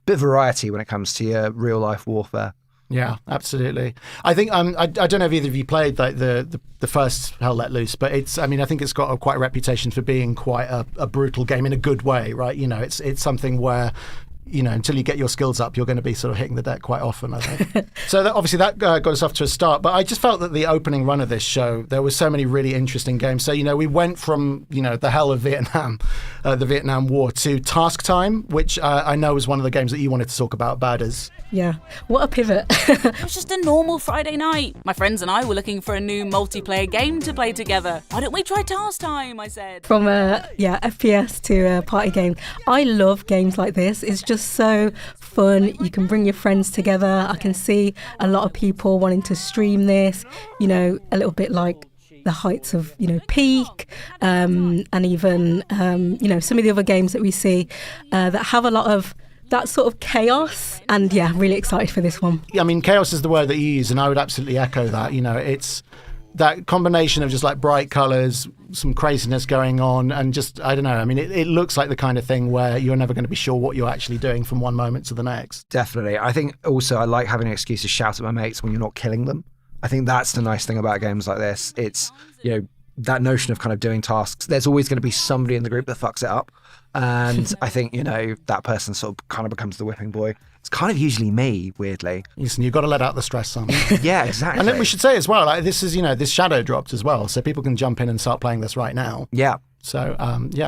variety when it comes to your real life warfare. Yeah, absolutely. I think I don't know if either of you played like the first Hell Let Loose, but it's I think it's got quite a reputation for being quite a brutal game in a good way, right? It's something where until you get your skills up, you're going to be sort of hitting the deck quite often, I think. So obviously that got us off to a start, but I just felt that the opening run of this show, there were so many really interesting games. So, we went from, the hell of Vietnam, the Vietnam War, to Task Time, which I know was one of the games that you wanted to talk about, Badders. Yeah, what a pivot. It was just a normal Friday night. My friends and I were looking for a new multiplayer game to play together. Why don't we try Task Time, I said. From FPS to a party game. I love games like this. It's just so fun. You can bring your friends together. I can see a lot of people wanting to stream this, a little bit like the heights of, Peak, and even, some of the other games that we see that have a lot of that sort of chaos. And yeah, really excited for this one. Chaos is the word that you use, and I would absolutely echo that. It's that combination of just like bright colours, some craziness going on, and just, I don't know, it looks like the kind of thing where you're never going to be sure what you're actually doing from one moment to the next. Definitely. I think also I like having an excuse to shout at my mates when you're not killing them. I think that's the nice thing about games like this. It's, that notion of kind of doing tasks, there's always going to be somebody in the group that fucks it up. And I think, that person sort of kind of becomes the whipping boy. It's kind of usually me, weirdly. Listen, you've got to let out the stress some. Yeah, exactly. And then we should say as well, like, this is, this shadow dropped as well, so people can jump in and start playing this right now. Yeah. So,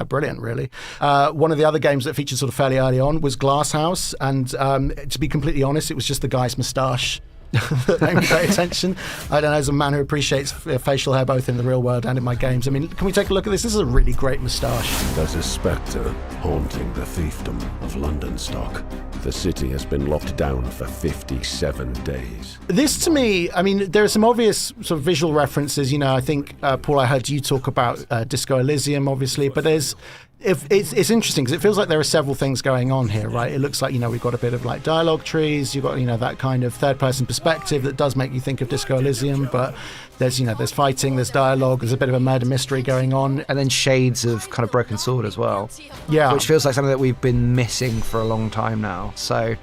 brilliant, really. One of the other games that featured sort of fairly early on was Glass House. And to be completely honest, it was just the guy's moustache that made me pay attention. I don't know, as a man who appreciates facial hair both in the real world and in my games. I mean, can we take a look at this? This is a really great moustache. There's a spectre haunting the fiefdom of London stock. The city has been locked down for 57 days. This, to me, I mean, there are some obvious sort of visual references. You know, I think, Paul, I heard you talk about Disco Elysium, obviously, but it's interesting because it feels like there are several things going on here, right? It looks like, you know, we've got a bit of like dialogue trees, you've got, you know, that kind of third-person perspective that does make you think of Disco Elysium, but there's, you know, there's fighting, there's dialogue, there's a bit of a murder mystery going on. And then shades of kind of Broken Sword as well. Yeah. Which feels like something that we've been missing for a long time now. So,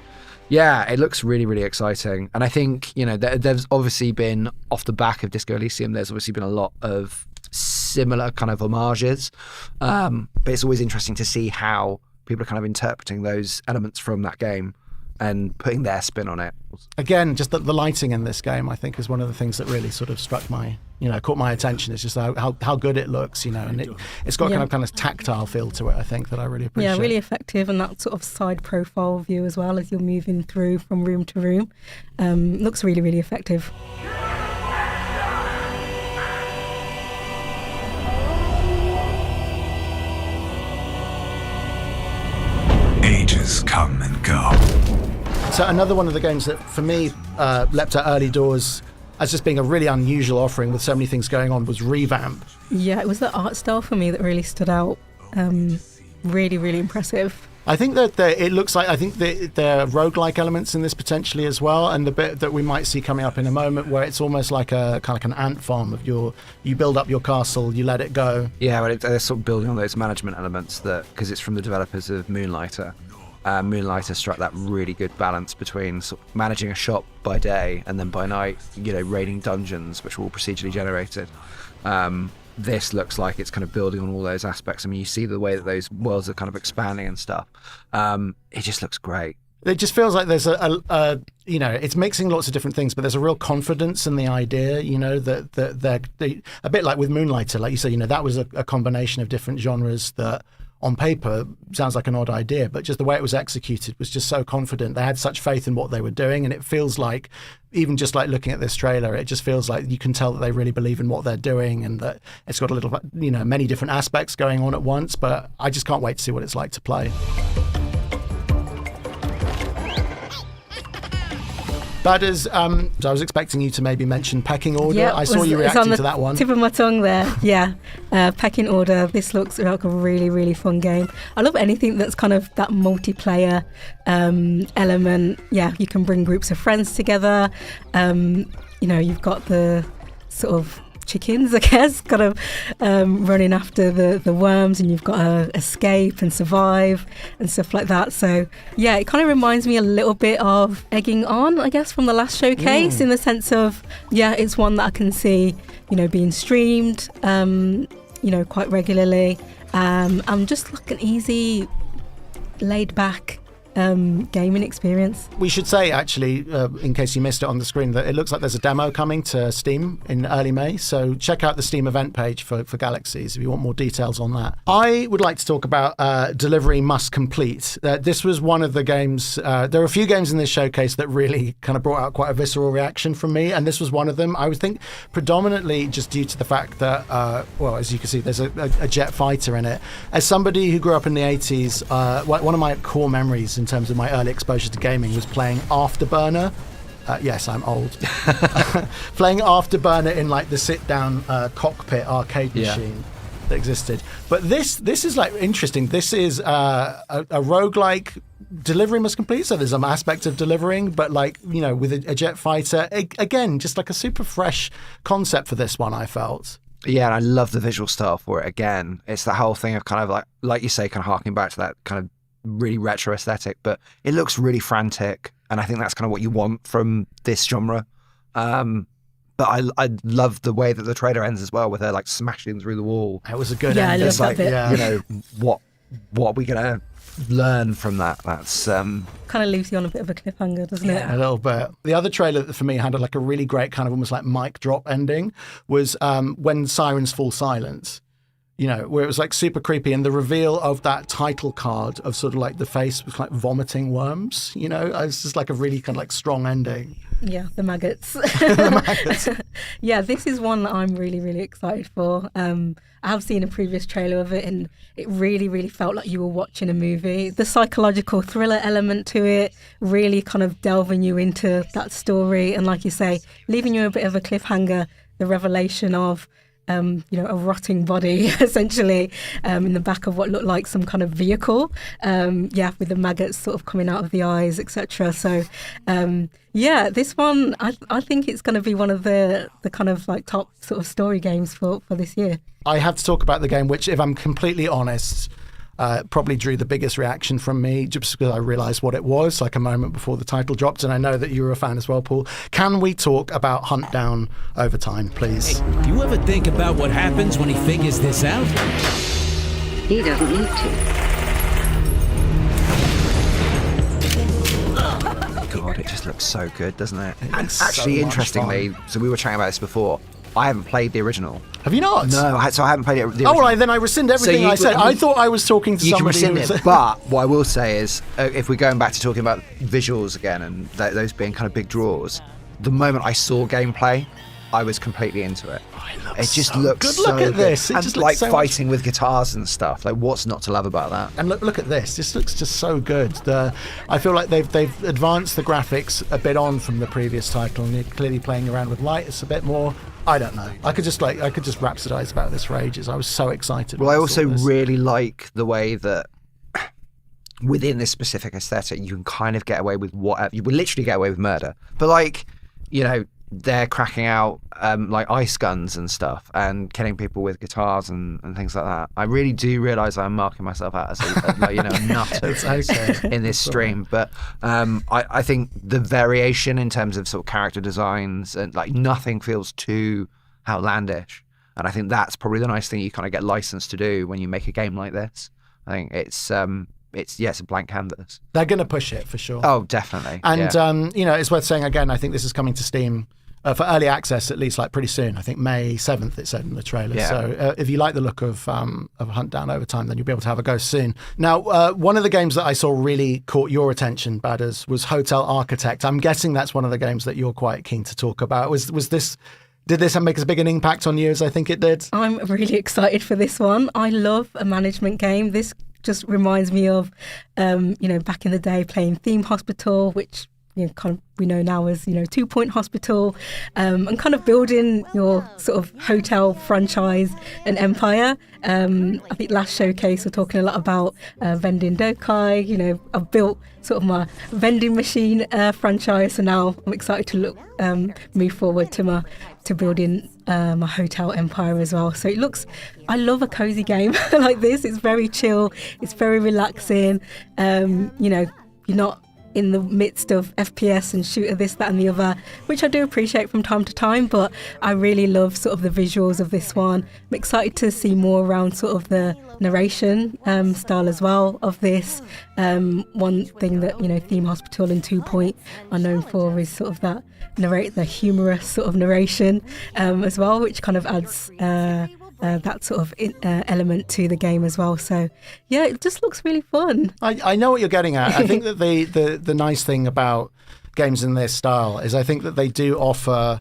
yeah, it looks really, really exciting. And I think, you know, there's obviously been, off the back of Disco Elysium, there's obviously been a lot of similar kind of homages. But it's always interesting to see how people are kind of interpreting those elements from that game and putting their spin on it. Again, just the lighting in this game, I think, is one of the things that really sort of caught my attention. It's just how good it looks, you know, and it's got kind of tactile feel to it, I think, that I really appreciate. Yeah, really effective, and that sort of side profile view as well as you're moving through from room to room. Looks really, really effective. Ages come and go. So another one of the games that, for me, leapt at early doors as just being a really unusual offering with so many things going on was ReVamp. Yeah, it was the art style for me that really stood out. Really, really impressive. I think that it looks like, I think there are roguelike elements in this potentially as well, and the bit that we might see coming up in a moment where it's almost like a kind of like an ant farm of you build up your castle, you let it go. Yeah, well, they're sort of building on those management elements because it's from the developers of Moonlighter. Moonlighter struck that really good balance between sort of managing a shop by day and then by night, you know, raiding dungeons, which were all procedurally generated. This looks like it's kind of building on all those aspects. I mean, you see the way that those worlds are kind of expanding and stuff. It just looks great. It just feels like there's you know, it's mixing lots of different things, but there's a real confidence in the idea, you know, that they're a bit like with Moonlighter, like you say, you know, that was a combination of different genres that on paper sounds like an odd idea, but just the way it was executed was just so confident. They had such faith in what they were doing, and it feels like, even just like looking at this trailer, it just feels like you can tell that they really believe in what they're doing, and that it's got a little, you know, many different aspects going on at once. But I just can't wait to see what it's like to play. Badders, I was expecting you to maybe mention Pecking Order. Yeah, I saw you reacting to that one. Tip of my tongue there. Yeah, Pecking Order. This looks like a really, really fun game. I love anything that's kind of that multiplayer element. Yeah, you can bring groups of friends together. You know, you've got the sort of chickens, I guess, kind of running after the worms, and you've got to escape and survive and stuff like that. So yeah, it kind of reminds me a little bit of Egging On, I guess, from the last showcase, in the sense of, yeah, it's one that I can see, you know, being streamed, you know, quite regularly. I'm just like an easy, laid back gaming experience. We should say, actually, in case you missed it on the screen, that it looks like there's a demo coming to Steam in early May, so check out the Steam event page for Galaxies if you want more details on that. I would like to talk about Delivery Must Complete. This was one of the games, there are a few games in this showcase that really kind of brought out quite a visceral reaction from me, and this was one of them. I would think predominantly just due to the fact that, well, as you can see, there's a jet fighter in it. As somebody who grew up in the 80s, one of my core memories in terms of my early exposure to gaming was playing Afterburner. Yes, I'm old. Playing Afterburner in like the sit-down cockpit arcade machine that existed. But this is like interesting. This is a roguelike. Delivery Must Complete, so there's some aspect of delivering, but like, you know, with a jet fighter. Again, just like a super fresh concept for this one, I felt. Yeah, and I love the visual style for it. Again, it's that whole thing of kind of like you say, kind of harking back to that kind of really retro aesthetic, but it looks really frantic, and I think that's kind of what you want from this genre. But I love the way that the trailer ends as well, with her like smashing through the wall. It was a good end. I love that bit. You know, what are we gonna learn from that? That's kind of leaves you on a bit of a cliffhanger, doesn't it? A little bit. The other trailer that for me had like a really great kind of almost like mic drop ending was when Sirens fall silent. you know, where it was like super creepy, and the reveal of that title card of sort of like the face was like vomiting worms, you know, it's just like a really kind of like strong ending. Yeah, the maggots. The maggots. Yeah, this is one that I'm really, really excited for. I have seen a previous trailer of it, and it really, really felt like you were watching a movie. The psychological thriller element to it, really kind of delving you into that story, and like you say, leaving you a bit of a cliffhanger, the revelation of you know, a rotting body, essentially, in the back of what looked like some kind of vehicle. Yeah, with the maggots sort of coming out of the eyes, etc. So, yeah, this one, I think it's going to be one of the kind of like top sort of story games for this year. I have to talk about the game, which, if I'm completely honest, probably drew the biggest reaction from me just because I realised what it was like a moment before the title dropped, and I know that you were a fan as well, Paul. Can we talk about Huntdown Overtime, please? Hey, do you ever think about what happens when he figures this out? He doesn't need to. God, it just looks so good, doesn't it? And It's actually, so much interestingly, so we were chatting about this before. I haven't played the original. Have you not? No, so I haven't played it. The Oh, original. right, then I rescind everything I said. I thought I was talking to you somebody. can rescind it, but what I will say is, if we're going back to talking about visuals again and those being kind of big draws, the moment I saw gameplay, I was completely into it. It just looks good. so Look at this. It and just like looks so fighting with guitars and stuff. Like, what's not to love about that? And look at this. This looks just so good. I feel like they've advanced the graphics a bit on from the previous title, and you're clearly playing around with light. It's a bit more. I don't know. I could just rhapsodize about this for ages. I was so excited. Well, I also really like the way that within this specific aesthetic, you can kind of get away with whatever. You will literally get away with murder, but like, you know, they're cracking out like ice guns and stuff and killing people with guitars and things like that. I really do realise I'm marking myself out as a like, you know, nutter in this stream. But I think the variation in terms of sort of character designs and like nothing feels too outlandish. And I think that's probably the nice thing you kind of get licensed to do when you make a game like this. I think it's a blank canvas. They're going to push it for sure. Oh, definitely. And you know, it's worth saying again, I think this is coming to Steam for early access, at least like pretty soon. I think May 7th it said in the trailer. Yeah. So if you like the look of Huntdown Overtime, then you'll be able to have a go soon. Now, one of the games that I saw really caught your attention, Badders, was Hotel Architect. I'm guessing that's one of the games that you're quite keen to talk about. Did this make as big an impact on you as I think it did? I'm really excited for this one. I love a management game. This just reminds me of, you know, back in the day playing Theme Hospital, which, you know, kind of we know now as, you know, 2 Point Hospital, and kind of building your sort of hotel franchise and empire. I think last showcase we're talking a lot about vending Dokai. You know, I've built sort of my vending machine franchise, so now I'm excited to move forward to building my hotel empire as well. So I love a cozy game like this. It's very chill, it's very relaxing. You know, you're not in the midst of FPS and shooter this, that and the other, which I do appreciate from time to time, but I really love sort of the visuals of this one. I'm excited to see more around sort of the narration style as well of this. One thing that, you know, Theme Hospital and 2 Point are known for is sort of that the humorous sort of narration as well, which kind of adds that sort of element to the game as well. So yeah, it just looks really fun. I know what you're getting at. I think that the nice thing about games in this style is I think that they do offer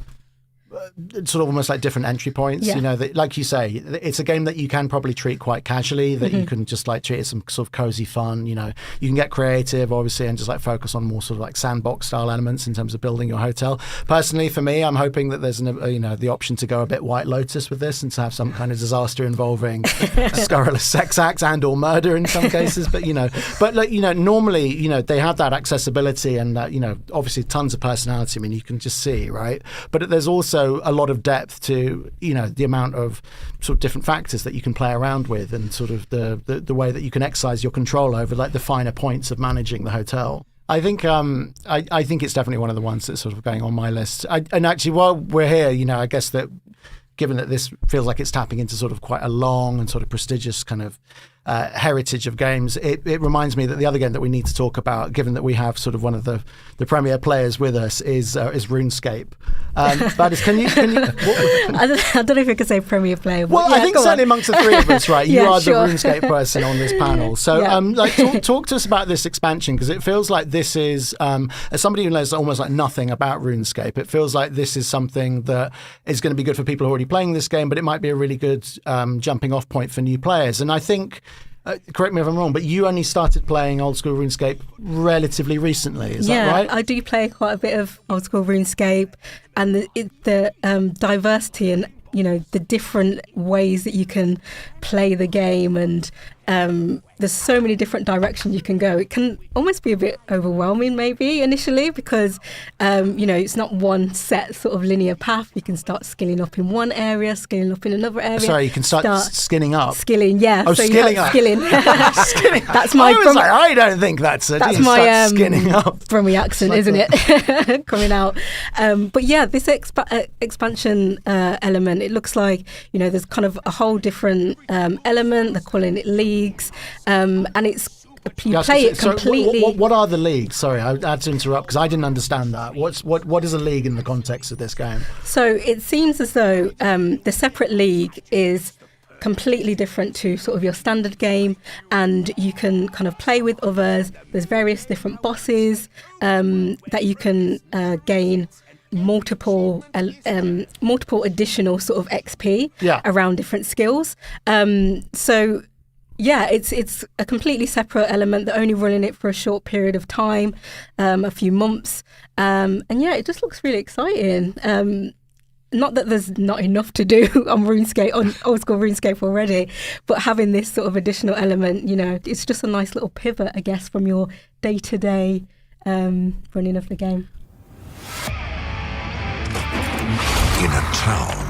sort of almost like different entry points. Yeah. You know, like you say, it's a game that you can probably treat quite casually, that you can just like treat as some sort of cozy fun. You know, you can get creative obviously and just like focus on more sort of like sandbox style elements in terms of building your hotel. Personally, for me, I'm hoping that there's the option to go a bit White Lotus with this and to have some kind of disaster involving scurrilous sex acts and or murder in some cases. But like, you know, normally, you know, they have that accessibility and you know, obviously tons of personality. I mean, you can just see, right? But there's also a lot of depth to, you know, the amount of sort of different factors that you can play around with and sort of the way that you can exercise your control over like the finer points of managing the hotel. I think I think it's definitely one of the ones that's sort of going on my list. And actually, while we're here, you know, I guess that given that this feels like it's tapping into sort of quite a long and sort of prestigious kind of heritage of games. It reminds me that the other game that we need to talk about, given that we have sort of one of the premier players with us, is RuneScape. Badis, can you I don't know if I could say premier player. But well, yeah, I think certainly amongst the three of us, right? You are sure. the RuneScape person on this panel. So, talk to us about this expansion, because it feels like this is, as somebody who knows almost like nothing about RuneScape, it feels like this is something that is going to be good for people who are already playing this game, but it might be a really good jumping off point for new players. And I think, correct me if I'm wrong, but you only started playing old school RuneScape relatively recently, is that right? Yeah, I do play quite a bit of old school RuneScape, and the diversity and the different ways that you can play the game, and there's so many different directions you can go. It can almost be a bit overwhelming maybe initially, because it's not one set sort of linear path. You can start skilling up in one area, skilling up in another area. Sorry, you can start skinning up. Skilling, yeah. Oh, so skilling up. Skilling. Skilling. That's my. I don't think that's my skinning up. Brummie accent, isn't it? Coming out. But yeah, this expansion element. It looks like there's kind of a whole different element. They're calling it leagues, and it's you play it completely. What are the leagues? Sorry, I had to interrupt because I didn't understand that. What is a league in the context of this game? So it seems as though the separate league is completely different to sort of your standard game, and you can kind of play with others. There's various different bosses that you can gain multiple additional sort of XP around different skills. So yeah, it's a completely separate element. They're only running it for a short period of time, a few months, and yeah, it just looks really exciting. Not that there's not enough to do on RuneScape, on old school RuneScape already, but having this sort of additional element, it's just a nice little pivot, I guess, from your day-to-day running of the game. In a town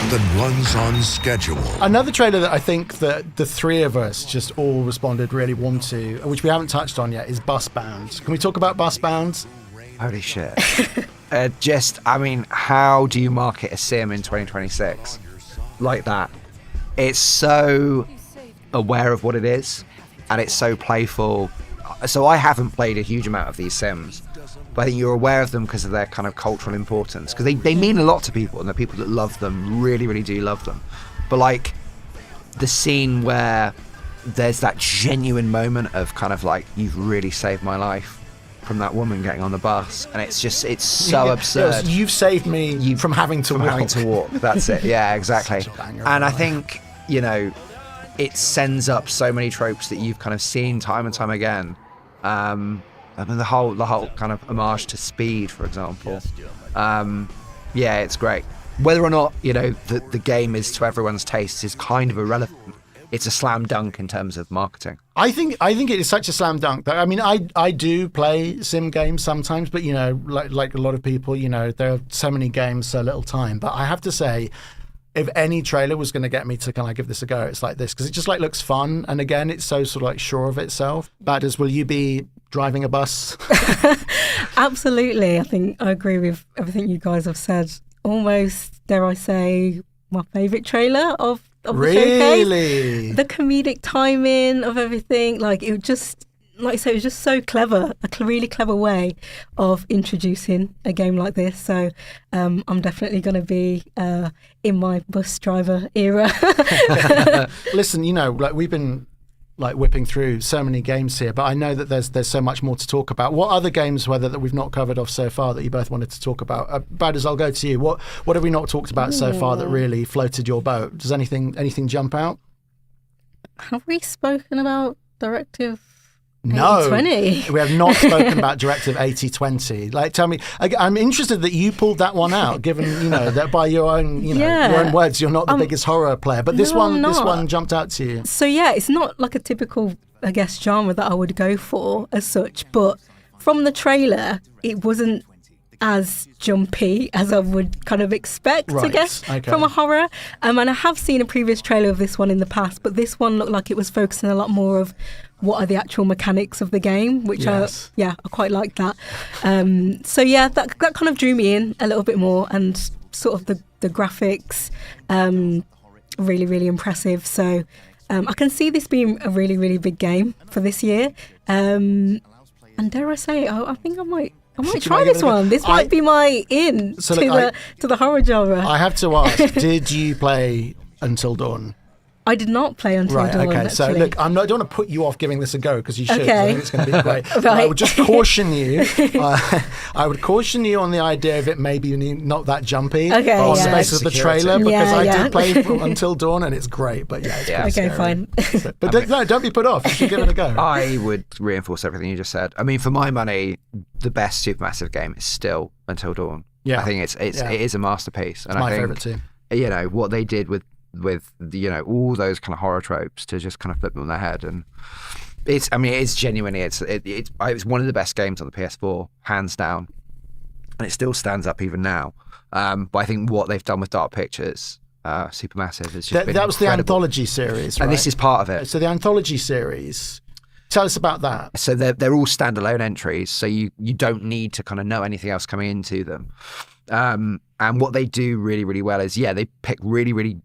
that runs on schedule. Another trailer that I think that the three of us just all responded really warm to, which we haven't touched on yet, is Busbound. Can we talk about Busbound? Holy shit. How do you market a sim in 2026 like that? It's so aware of what it is, and it's so playful. So I haven't played a huge amount of these sims, but I think you're aware of them because of their kind of cultural importance, because they mean a lot to people, and the people that love them really, really do love them. But like the scene where there's that genuine moment of kind of like, you've really saved my life, from that woman getting on the bus, and it's so absurd. You've saved me from having to walk. That's it. Yeah, exactly. And I think it sends up so many tropes that you've kind of seen time and time again. The whole kind of homage to Speed, for example. Yeah, it's great. Whether or not the game is to everyone's taste is kind of irrelevant. It's a slam dunk in terms of marketing. I think it is such a slam dunk. I mean, I do play sim games sometimes, but like a lot of people, there are so many games, so little time. But I have to say, if any trailer was going to get me to kind of give this a go, it's like this, because it just like looks fun, and again, it's so sort of like sure of itself. Badders, will you be driving a bus? Absolutely. I think I agree with everything you guys have said. Almost, dare I say, my favourite trailer of the showcase. The comedic timing of everything, like it just, like I say, it was just so clever, a really clever way of introducing a game like this. So I'm definitely going to be in my bus driver era. Listen, like we've been like whipping through so many games here, but I know that there's so much more to talk about. What other games, whether that we've not covered off so far, that you both wanted to talk about? Badders, I'll go to you. What have we not talked about so far that really floated your boat? Does anything jump out? Have we spoken about Directive? No, 8020. We have not spoken about Directive 8020. Like, tell me, I'm interested that you pulled that one out, given that by your own your own words, you're not the biggest horror player, but this one jumped out to you. So yeah, it's not like a typical, I guess, genre that I would go for as such, but from the trailer, it wasn't as jumpy as I would kind of expect, I guess, from a horror. And I have seen a previous trailer of this one in the past, but this one looked like it was focusing a lot more of what are the actual mechanics of the game, which I quite like that. So yeah, that kind of drew me in a little bit more, and sort of the graphics, really, really impressive. So I can see this being a really, really big game for this year. And dare I say, I think I might try this one. This might be my to the horror genre. I have to ask, did you play Until Dawn? I did not play Until Dawn. Right, okay. Actually. So look, I don't want to put you off giving this a go because you should. Okay. I think it's going to be great. Right. I would just caution you. I would caution you on the idea of it maybe not that jumpy on the basis of the trailer because I did play Until Dawn and it's great. But it's okay, scary. fine. But don't be put off. You should give it a go. I would reinforce everything you just said. I mean, for my money, the best Supermassive game is still Until Dawn. Yeah, I think it is a masterpiece, and it's my I think favorite too. You know what they did with all those kind of horror tropes to just kind of flip them on their head, and it's genuinely it's one of the best games on the PS4 hands down, and it still stands up even now. But I think what they've done with Dark Pictures, Supermassive, has just been that was incredible. the anthology series, right? And this is part of it. So the anthology series. Tell us about that. So they're all standalone entries, so you don't need to kind of know anything else coming into them. And what they do really, really well is they pick really, really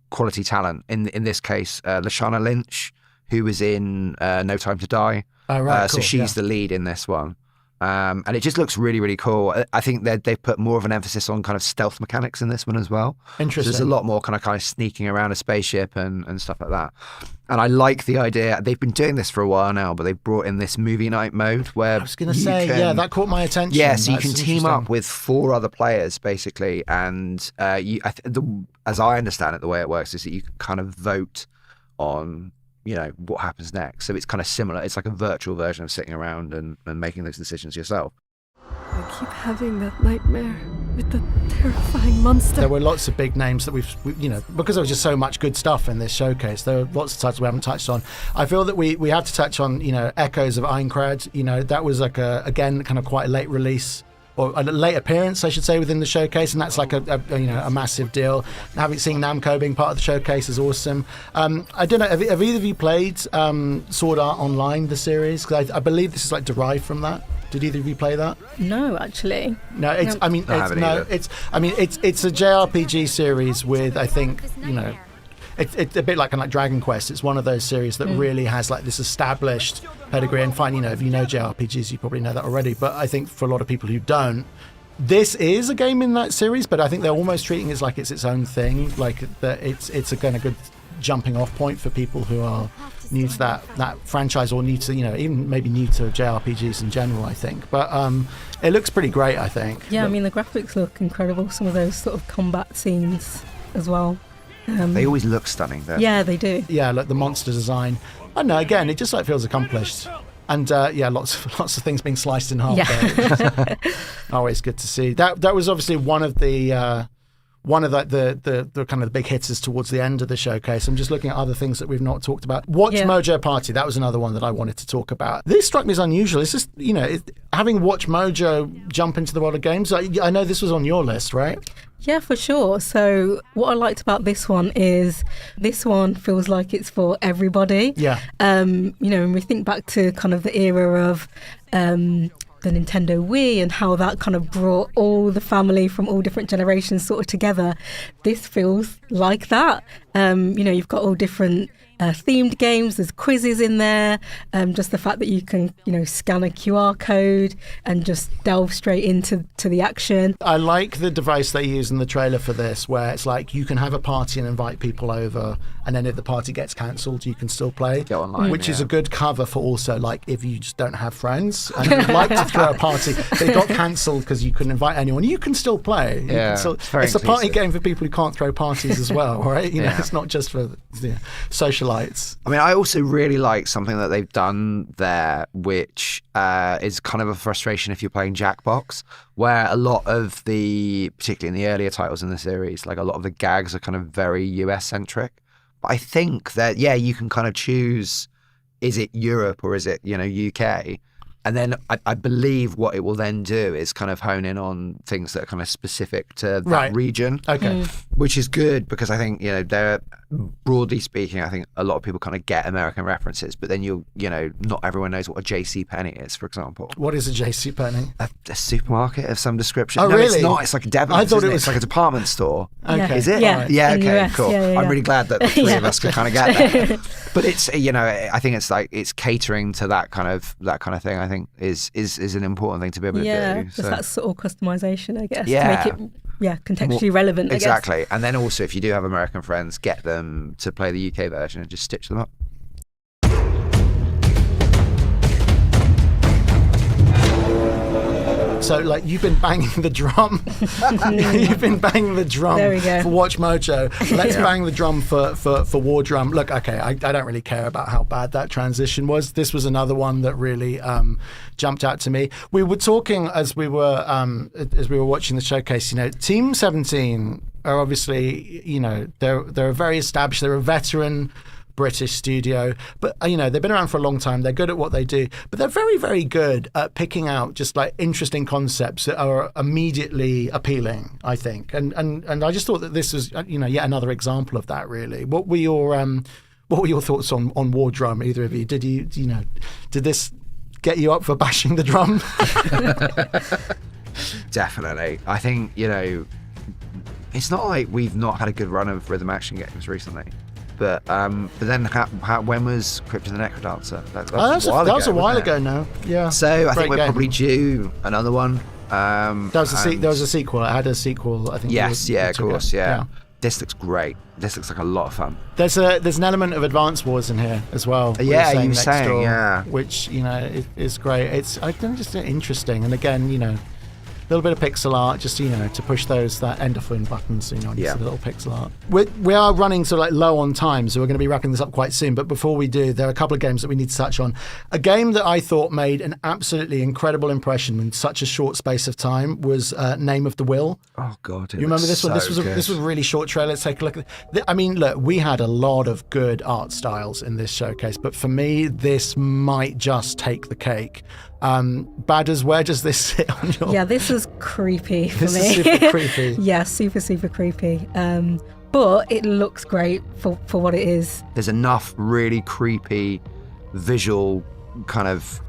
quality talent. In this case, Lashana Lynch, who was in No Time to Die. Oh, right, so cool, she's the lead in this one. And it just looks really, really cool. I think they've put more of an emphasis on kind of stealth mechanics in this one as well. Interesting. So there's a lot more kind of sneaking around a spaceship and stuff like that. And I like the idea. They've been doing this for a while now, but they've brought in this movie night mode where I was going to say, that caught my attention. Yeah, so you That's can team up with 4 other players basically, and as I understand it, the way it works is that you can kind of vote on what happens next. So it's kind of similar. It's like a virtual version of sitting around and making those decisions yourself. I keep having that nightmare with the terrifying monster. There were lots of big names that we've because there was just so much good stuff in this showcase. There were lots of titles we haven't touched on. I feel that we have to touch on Echoes of Aincrad. That was like again kind of quite a late release. Or a late appearance, I should say, within the showcase, and that's like a massive deal. Having seen Namco being part of the showcase is awesome. I don't know, have either of you played Sword Art Online, the series? Because I believe this is like derived from that. Did either of you play that? No, actually. No, it's a JRPG series with, I think, it's a bit like Dragon Quest. It's one of those series that really has like this established pedigree. And fine, if you know JRPGs, you probably know that already. But I think for a lot of people who don't, this is a game in that series. But I think they're almost treating it like it's its own thing. Like that, it's a kind of good jumping off point for people who are new to that franchise or new to even maybe new to JRPGs in general. I think, but it looks pretty great. I think. Yeah, I mean the graphics look incredible. Some of those sort of combat scenes as well. They always look stunning, though. Yeah, they do. Yeah, like the monster design. I don't know. Again, it just feels accomplished, and lots of things being sliced in half. Yeah. Always good to see. That was obviously one of the kind of the big hitters towards the end of the showcase. I'm just looking at other things that we've not talked about. MOJO Party. That was another one that I wanted to talk about. This struck me as unusual. It's just having watched MOJO jump into the world of games. I know this was on your list, right? Yeah, for sure. So what I liked about this one is this one feels like it's for everybody. Yeah. When we think back to kind of the era of the Nintendo Wii and how that kind of brought all the family from all different generations sort of together, this feels like that. You've got all different themed games, there's quizzes in there, just the fact that you can scan a QR code and just delve straight into the action. I like the device they use in the trailer for this where it's like you can have a party and invite people over, and then if the party gets cancelled you can still play. Go online, which is a good cover for also like if you just don't have friends and you'd like to throw a party but it got cancelled because you couldn't invite anyone, you can still play. It's a party game for people who can't throw parties as well, right? It's not just for socialites. I mean, I also really like something that they've done there, which is kind of a frustration if you're playing Jackbox, where a lot of particularly in the earlier titles in the series, like a lot of the gags are kind of very US centric. But I think that, you can kind of choose, is it Europe or is it, UK? And then I believe what it will then do is kind of hone in on things that are kind of specific to that region. Okay. Which is good because I think, broadly speaking, I think a lot of people kind of get American references, but then not everyone knows what a JC Penney is, for example. What is a JC Penney? A supermarket of some description. Oh, no, really? It's not. It's like a Devon's. I thought it was It's like a department store. Okay. Is it? Yeah. Yeah. In the Okay. US. Cool. Yeah. I'm really glad that the three Yeah. of us could kind of get that. But it's I think it's catering to that kind of thing. I think is an important thing to be able to do. Just that sort of customization, I guess, Yeah. to make it contextually relevant. I guess. Exactly. And then also, if you do have American friends, get them to play the UK version and just stitch them up. So, like, you've been banging the drum. You've been banging the drum There we go. for Watch Mojo. Let's bang the drum for Wardrum. Look, okay, I don't really care about how bad that transition was. This was another one that really jumped out to me. We were talking as we were watching the showcase. Team 17 are obviously, they're very established. They're a veteran British studio, but they've been around for a long time. They're good at what they do, but they're very, very good at picking out just like interesting concepts that are immediately appealing, I think. And I just thought that this was yet another example of that. Really, what were your thoughts on Wardrum? Either of you? Did this get you up for bashing the drum? Definitely. I think it's not like we've not had a good run of rhythm action games recently. But then when was Crypt of the Necrodancer? That was a while ago now. Yeah. So I think we're game. probably due another one. There was a sequel. It had a sequel, I think. Yes, of course, yeah. This looks great. This looks like a lot of fun. There's an element of Advance Wars in here as well. Yeah, you were saying, yeah. Which is great. It's just interesting, and again, a little bit of pixel art, just to push that endorphin buttons, just a little pixel art. We are running sort of like low on time, so we're going to be wrapping this up quite soon. But before we do, there are a couple of games that we need to touch on. A game that I thought made an absolutely incredible impression in such a short space of time was Name of the Will. Oh God, you remember this one? This was a really short trailer. Let's take a look. Look, we had a lot of good art styles in this showcase, but for me, this might just take the cake. Badders, where does this sit on your... Yeah, this is creepy for me. This is super creepy. Yeah, super, super creepy. But it looks great for what it is. There's enough really creepy visual kind of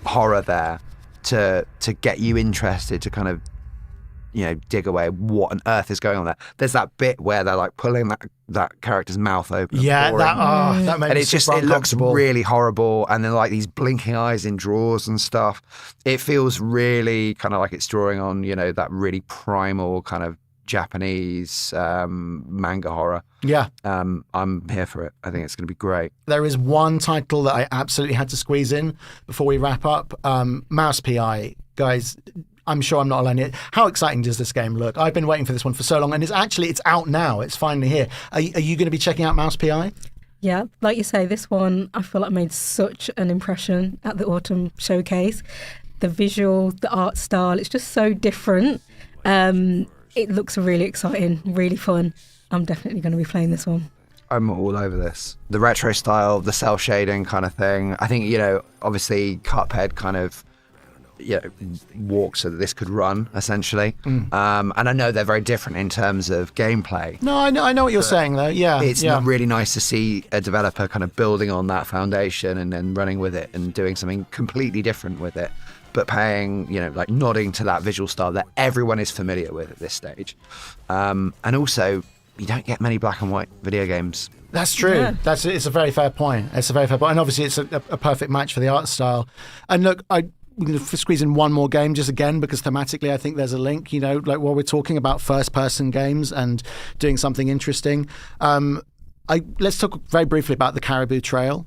horror there to get you interested, to kind of dig away what on earth is going on there. There's that bit where they're like pulling that character's mouth open. Yeah, that made and me it's just super it looks uncomfortable. really horrible. And then like these blinking eyes in drawers and stuff. It feels really kind of like it's drawing on that really primal kind of Japanese manga horror. Yeah. I'm here for it. I think it's going to be great. There is one title that I absolutely had to squeeze in before we wrap up. Mouse PI, guys. I'm sure I'm not alone yet. How exciting does this game look? I've been waiting for this one for so long, and it's out now. It's finally here. Are you going to be checking out Mouse PI? Yeah, like you say, this one I feel like made such an impression at the Autumn Showcase. The visual, the art style, it's just so different. It looks really exciting, really fun. I'm definitely going to be playing this one. I'm all over this. The retro style, the cell shading kind of thing. I think, obviously Cuphead kind of walk so that this could run essentially. And I know they're very different in terms of gameplay. No, I know what you're saying though. Yeah, it's really nice to see a developer kind of building on that foundation and then running with it and doing something completely different with it, but paying, like nodding to that visual style that everyone is familiar with at this stage. And also, you don't get many black and white video games. That's true. Yeah. It's a very fair point. And obviously it's a perfect match for the art style. And look, we're going to squeeze in one more game just again because thematically I think there's a link, like while we're talking about first-person games and doing something interesting. Let's talk very briefly about the Caribou Trail.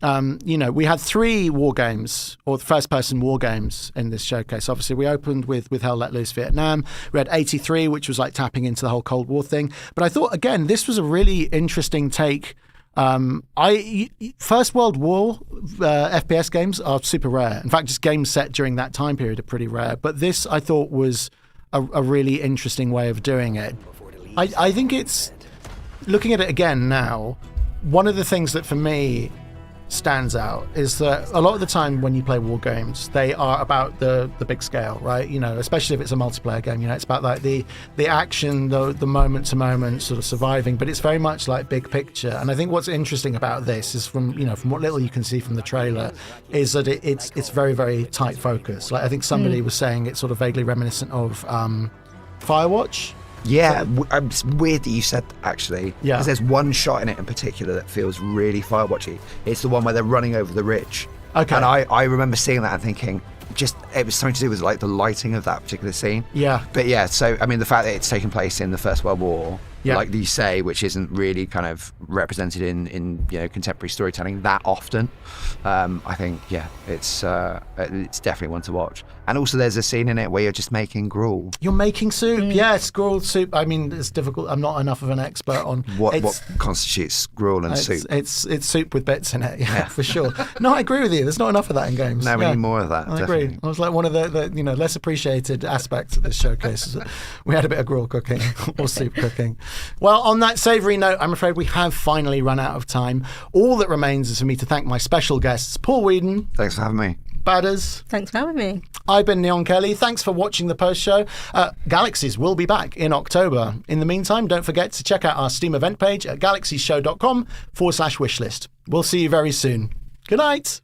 We had 3 war games, or first-person war games in this showcase. Obviously, we opened with Hell Let Loose Vietnam. We had 83, which was like tapping into the whole Cold War thing. But I thought, again, this was a really interesting take. First World War FPS games are super rare. In fact, just games set during that time period are pretty rare. But this, I thought, was a really interesting way of doing it. I think it's, looking at it again now, one of the things that for me stands out is that a lot of the time when you play war games, they are about the big scale, right? You know, especially if it's a multiplayer game, you know, it's about like the action, the moment to moment sort of surviving, but it's very much like big picture. And I think what's interesting about this is from what little you can see from the trailer is that it's very, very tight focus. Like I think somebody was saying it's sort of vaguely reminiscent of Firewatch. Yeah, it's weird that you said that, actually. Yeah. Because there's one shot in it in particular that feels really Firewatchy. It's the one where they're running over the ridge. Okay. And I remember seeing that and thinking, it was something to do with like the lighting of that particular scene. Yeah. But yeah, so I mean, the fact that it's taking place in the First World War, like you say, which isn't really kind of represented in you know, contemporary storytelling that often. I think it's definitely one to watch. And also there's a scene in it where you're just making gruel. You're making soup, yes, gruel soup. I mean, it's difficult. I'm not enough of an expert on what constitutes gruel and soup. It's soup with bits in it, yeah, for sure. No, I agree with you. There's not enough of that in games. No, we need more of that. I definitely. agree. It was like one of the you know, less appreciated aspects of this showcase. Is that we had a bit of gruel cooking or soup cooking. Well, on that savoury note, I'm afraid we have finally run out of time. All that remains is for me to thank my special guests, Paul Whedon. Thanks for having me. Badders. Thanks for having me. I've been Neon Kelly. Thanks for watching the post show. Galaxies will be back in October. In the meantime, don't forget to check out our Steam event page at galaxieshow.com/wishlist. We'll see you very soon. Good night.